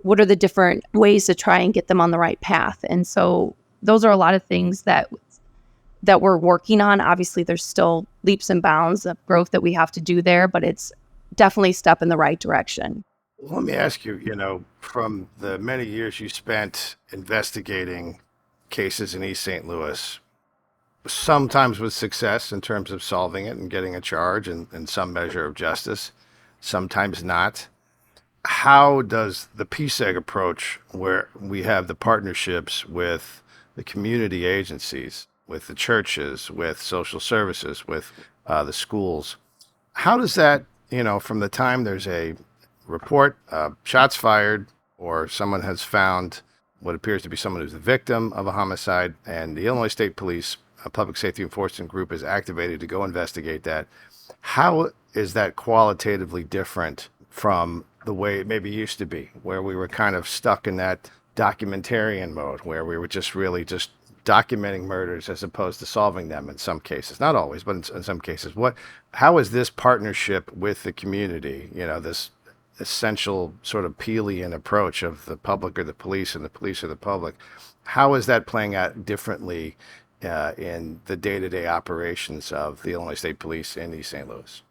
what are the different ways to try and get them on the right path? And so those are a lot of things that we're working on. Obviously, there's still leaps and bounds of growth that we have to do there, but it's definitely a step in the right direction. Let me ask you, from the many years you spent investigating cases in East St. Louis, sometimes with success in terms of solving it and getting a charge and some measure of justice, sometimes not. How does the PSEG approach, where we have the partnerships with the community agencies, with the churches, with social services, with the schools, how does that, from the time there's a report, shots fired, or someone has found what appears to be someone who's the victim of a homicide, and the Illinois State Police Public Safety Enforcement Group is activated to go investigate that, how is that qualitatively different from the way it maybe used to be, where we were kind of stuck in that documentarian mode, where we were just really just documenting murders as opposed to solving them in some cases, not always, but in some cases. How is this partnership with the community, this essential sort of Peelian approach of the public or the police and the police or the public, how is that playing out differently in the day-to-day operations of the Illinois State Police in East St. Louis?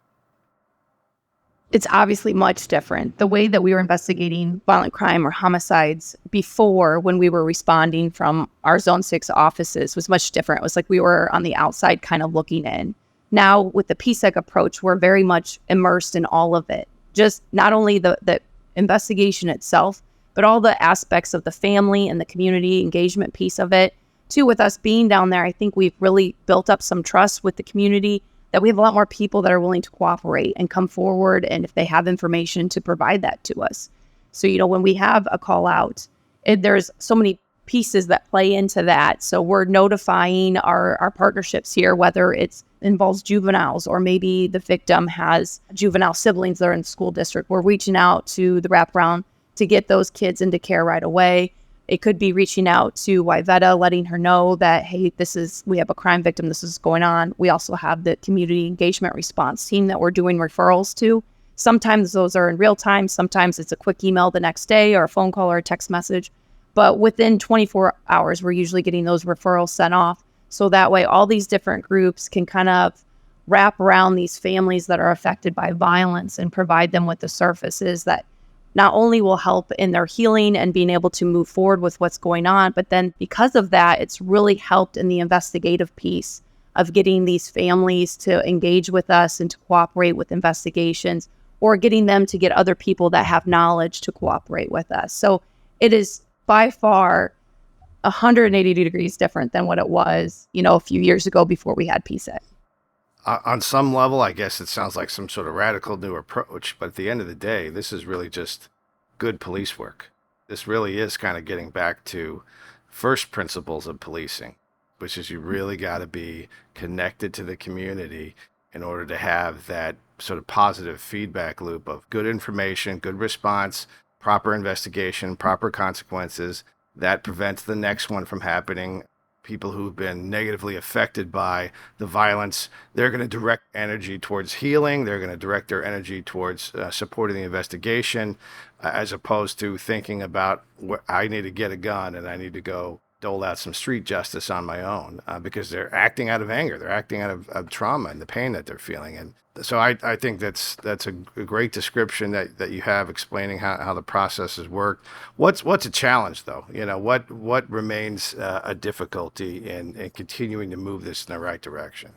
It's obviously much different. The way that we were investigating violent crime or homicides before, when we were responding from our Zone 6 offices, was much different. It was like we were on the outside kind of looking in. Now, with the PSEG approach, we're very much immersed in all of it. Just not only the investigation itself, but all the aspects of the family and the community engagement piece of it. Too, with us being down there, I think we've really built up some trust with the community, that we have a lot more people that are willing to cooperate and come forward, and if they have information, to provide that to us. So, when we have a call out, there's so many pieces that play into that. So we're notifying our partnerships here, whether it involves juveniles or maybe the victim has juvenile siblings that are in the school district. We're reaching out to the wraparound to get those kids into care right away. It could be reaching out to Wyveta, letting her know that, hey, we have a crime victim, this is going on. We also have the community engagement response team that we're doing referrals to. Sometimes those are in real time. Sometimes it's a quick email the next day or a phone call or a text message. But within 24 hours, we're usually getting those referrals sent off. So that way, all these different groups can kind of wrap around these families that are affected by violence and provide them with the services that not only will help in their healing and being able to move forward with what's going on, but then because of that, it's really helped in the investigative piece of getting these families to engage with us and to cooperate with investigations, or getting them to get other people that have knowledge to cooperate with us. So it is by far 180 degrees different than what it was, a few years ago before we had PSEG. On some level, I guess it sounds like some sort of radical new approach, but at the end of the day, this is really just good police work. This really is kind of getting back to first principles of policing, which is you really got to be connected to the community in order to have that sort of positive feedback loop of good information, good response, proper investigation, proper consequences. That prevents the next one from happening. People who've been negatively affected by the violence, they're going to direct energy towards healing. They're going to direct their energy towards supporting the investigation, as opposed to thinking about, I need to get a gun and I need to go dole out some street justice on my own, because they're acting out of anger. They're acting out of trauma and the pain that they're feeling. And so I think that's a great description that you have explaining how the processes work. What's a challenge though? What remains a difficulty in continuing to move this in the right direction?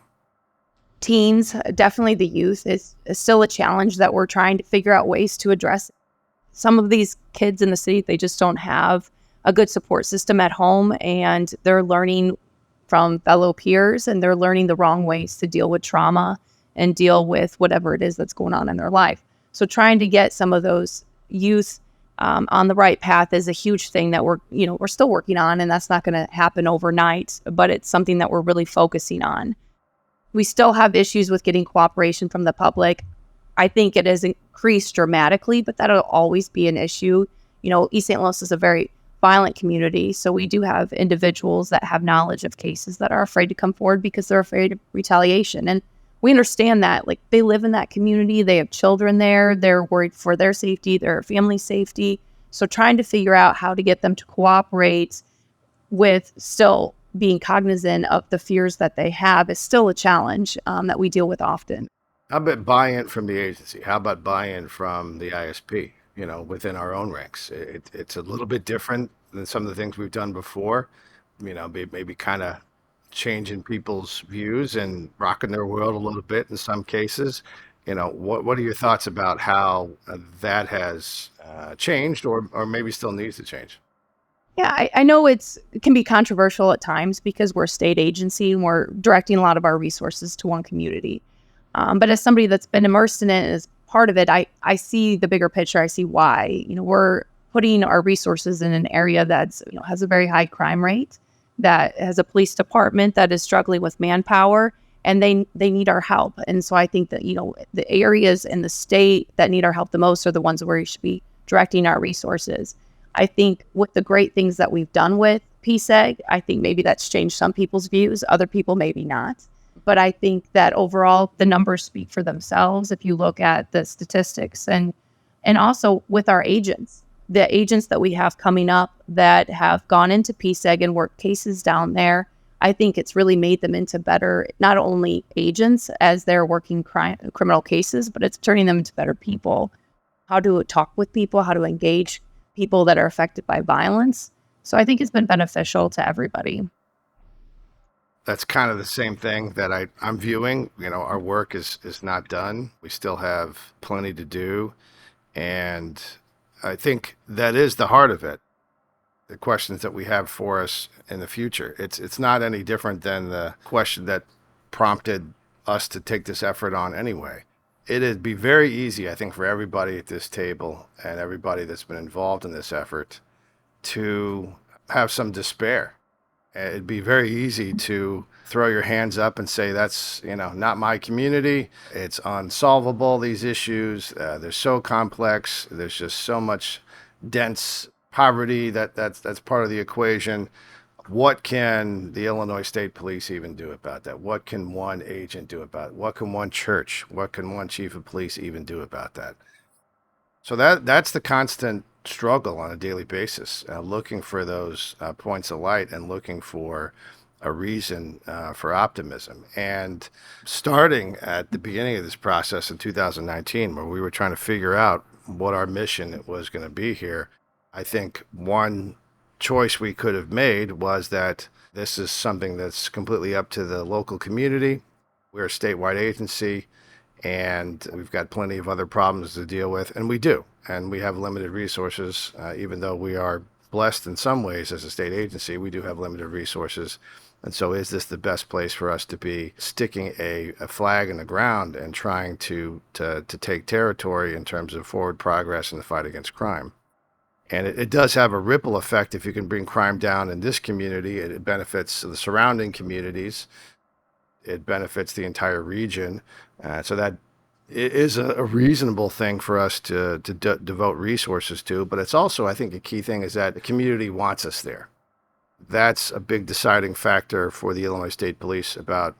Teens, definitely the youth is still a challenge that we're trying to figure out ways to address. Some of these kids in the city, they just don't have a good support system at home, and they're learning from fellow peers, and they're learning the wrong ways to deal with trauma and deal with whatever it is that's going on in their life. So trying to get some of those youth on the right path is a huge thing that we're still working on, and that's not going to happen overnight, but it's something that we're really focusing on. We still have issues with getting cooperation from the public. I think it has increased dramatically, but that'll always be an issue. East St. Louis is a very violent community, so we do have individuals that have knowledge of cases that are afraid to come forward because they're afraid of retaliation. And we understand that, they live in that community, they have children there, they're worried for their safety, their family's safety. So trying to figure out how to get them to cooperate with still being cognizant of the fears that they have is still a challenge that we deal with often. How about buy-in from the agency? How about buy-in from the ISP? Within our own ranks, it's a little bit different than some of the things we've done before. Maybe kind of changing people's views and rocking their world a little bit in some cases. What are your thoughts about how that has changed, or maybe still needs to change? Yeah, I know it can be controversial at times because we're a state agency and we're directing a lot of our resources to one community. But as somebody that's been immersed in it as part of it, I see the bigger picture. I see why. We're putting our resources in an area that's has a very high crime rate, that has a police department that is struggling with manpower, and they need our help. And so I think that the areas in the state that need our help the most are the ones where we should be directing our resources. I think with the great things that we've done with PSEG, I think maybe that's changed some people's views, other people maybe not. But I think that overall, the numbers speak for themselves if you look at the statistics. And also with our agents, the agents that we have coming up that have gone into PSEG and worked cases down there, I think it's really made them into better, not only agents as they're working criminal cases, but it's turning them into better people. How to talk with people, how to engage people that are affected by violence. So I think it's been beneficial to everybody. That's kind of the same thing that I'm viewing. Our work is not done. We still have plenty to do. And I think that is the heart of it. The questions that we have for us in the future. It's not any different than the question that prompted us to take this effort on anyway. It'd be very easy, I think, for everybody at this table and everybody that's been involved in this effort to have some despair. It'd be very easy to throw your hands up and say, that's, not my community. It's unsolvable, these issues. They're so complex. There's just so much dense poverty that's part of the equation. What can the Illinois State Police even do about that? What can one agent do about it? What can one church? What can one chief of police even do about that? So that's the constant struggle on a daily basis, looking for those points of light and looking for a reason for optimism. And starting at the beginning of this process in 2019, where we were trying to figure out what our mission was going to be here, I think one choice we could have made was that this is something that's completely up to the local community. We're a statewide agency, and we've got plenty of other problems to deal with, and we do. And we have limited resources, even though we are blessed in some ways as a state agency, we do have limited resources. And so is this the best place for us to be sticking a flag in the ground and trying to take territory in terms of forward progress in the fight against crime? And it does have a ripple effect. If you can bring crime down in this community, it benefits the surrounding communities. It benefits the entire region. So that it is a reasonable thing for us to devote resources to. But it's also, I think, a key thing is that the community wants us there. That's a big deciding factor for the Illinois State Police about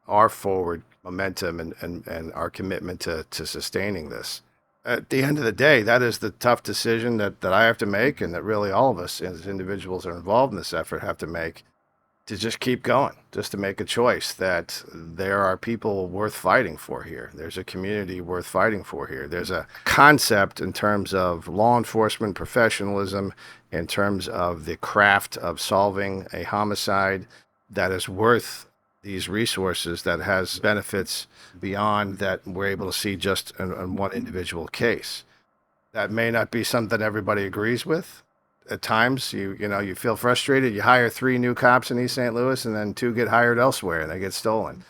our forward momentum and our commitment to sustaining this. At the end of the day, that is the tough decision that I have to make, and that really all of us as individuals that are involved in this effort have to make, to just keep going, just to make a choice that there are people worth fighting for here. There's a community worth fighting for here. There's a concept in terms of law enforcement professionalism, in terms of the craft of solving a homicide that is worth these resources, that has benefits beyond that we're able to see just in one individual case. That may not be something everybody agrees with. At times, you feel frustrated. You hire 3 new cops in East St. Louis, and then 2 get hired elsewhere, and they get stolen.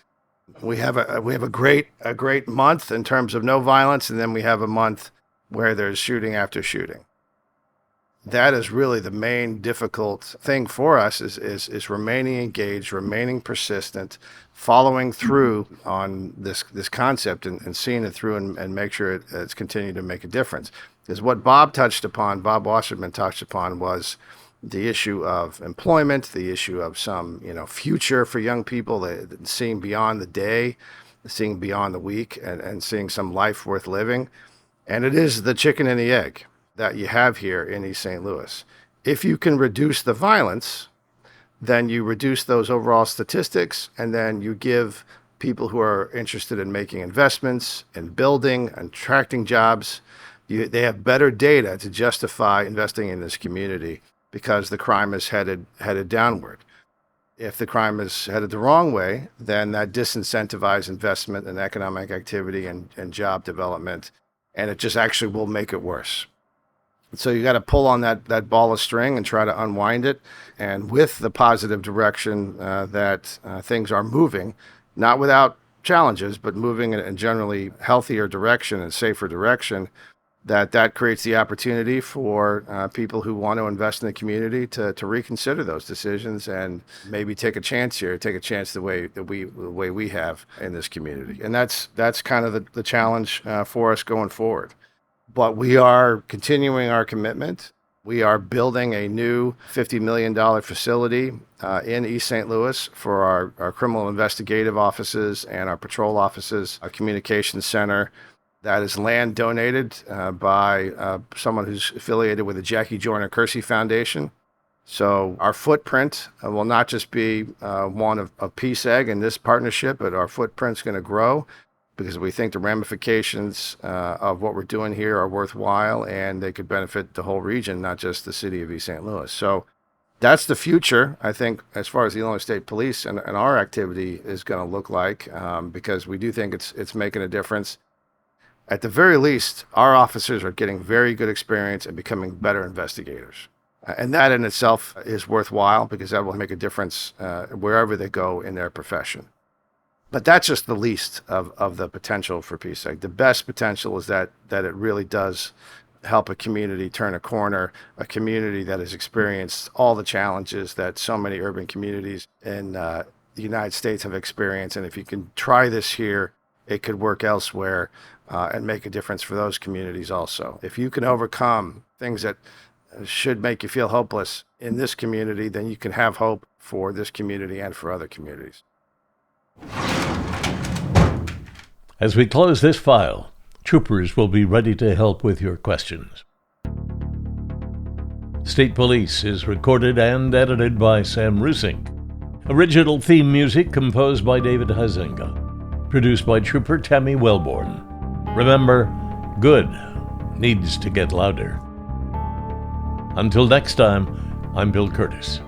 We have a great month in terms of no violence, and then we have a month where there's shooting after shooting. That is really the main difficult thing for us is remaining engaged, remaining persistent, following through on this concept and seeing it through and make sure it's continuing to make a difference. Because what Bob Wasserman touched upon was the issue of employment, the issue of some future for young people, seeing beyond the day, seeing beyond the week, and seeing some life worth living. And it is the chicken and the egg that you have here in East St. Louis. If you can reduce the violence, then you reduce those overall statistics, and then you give people who are interested in making investments, in building, and attracting jobs, they have better data to justify investing in this community because the crime is headed downward. If the crime is headed the wrong way, then that disincentivizes investment and economic activity and job development, and it just actually will make it worse. So you got to pull on that ball of string and try to unwind it. And with the positive direction that things are moving, not without challenges, but moving in a generally healthier direction and safer direction, that creates the opportunity for people who want to invest in the community to reconsider those decisions and maybe take a chance here, take a chance the way we have in this community. And that's kind of the challenge for us going forward. But we are continuing our commitment. We are building a new $50 million facility in East St. Louis for our criminal investigative offices and our patrol offices, our communications center. That is land donated by someone who's affiliated with the Jackie Joyner Kersey Foundation. So our footprint will not just be one of PSEG in this partnership, but our footprint's going to grow, because we think the ramifications of what we're doing here are worthwhile, and they could benefit the whole region, not just the city of East St. Louis. So that's the future, I think, as far as the Illinois State Police and our activity is going to look like, because we do think it's making a difference. At the very least, our officers are getting very good experience and becoming better investigators. And that in itself is worthwhile, because that will make a difference wherever they go in their profession. But that's just the least of the potential for PSEG. The best potential is that it really does help a community turn a corner, a community that has experienced all the challenges that so many urban communities in the United States have experienced. And if you can try this here, it could work elsewhere and make a difference for those communities also. If you can overcome things that should make you feel hopeless in this community, then you can have hope for this community and for other communities. As we close this file, troopers will be ready to help with your questions. State Police is recorded and edited by Sam Rusink. Original theme music composed by David Huizinga. Produced by Trooper Tammy Wellborn. Remember, good needs to get louder. Until next time, I'm Bill Curtis.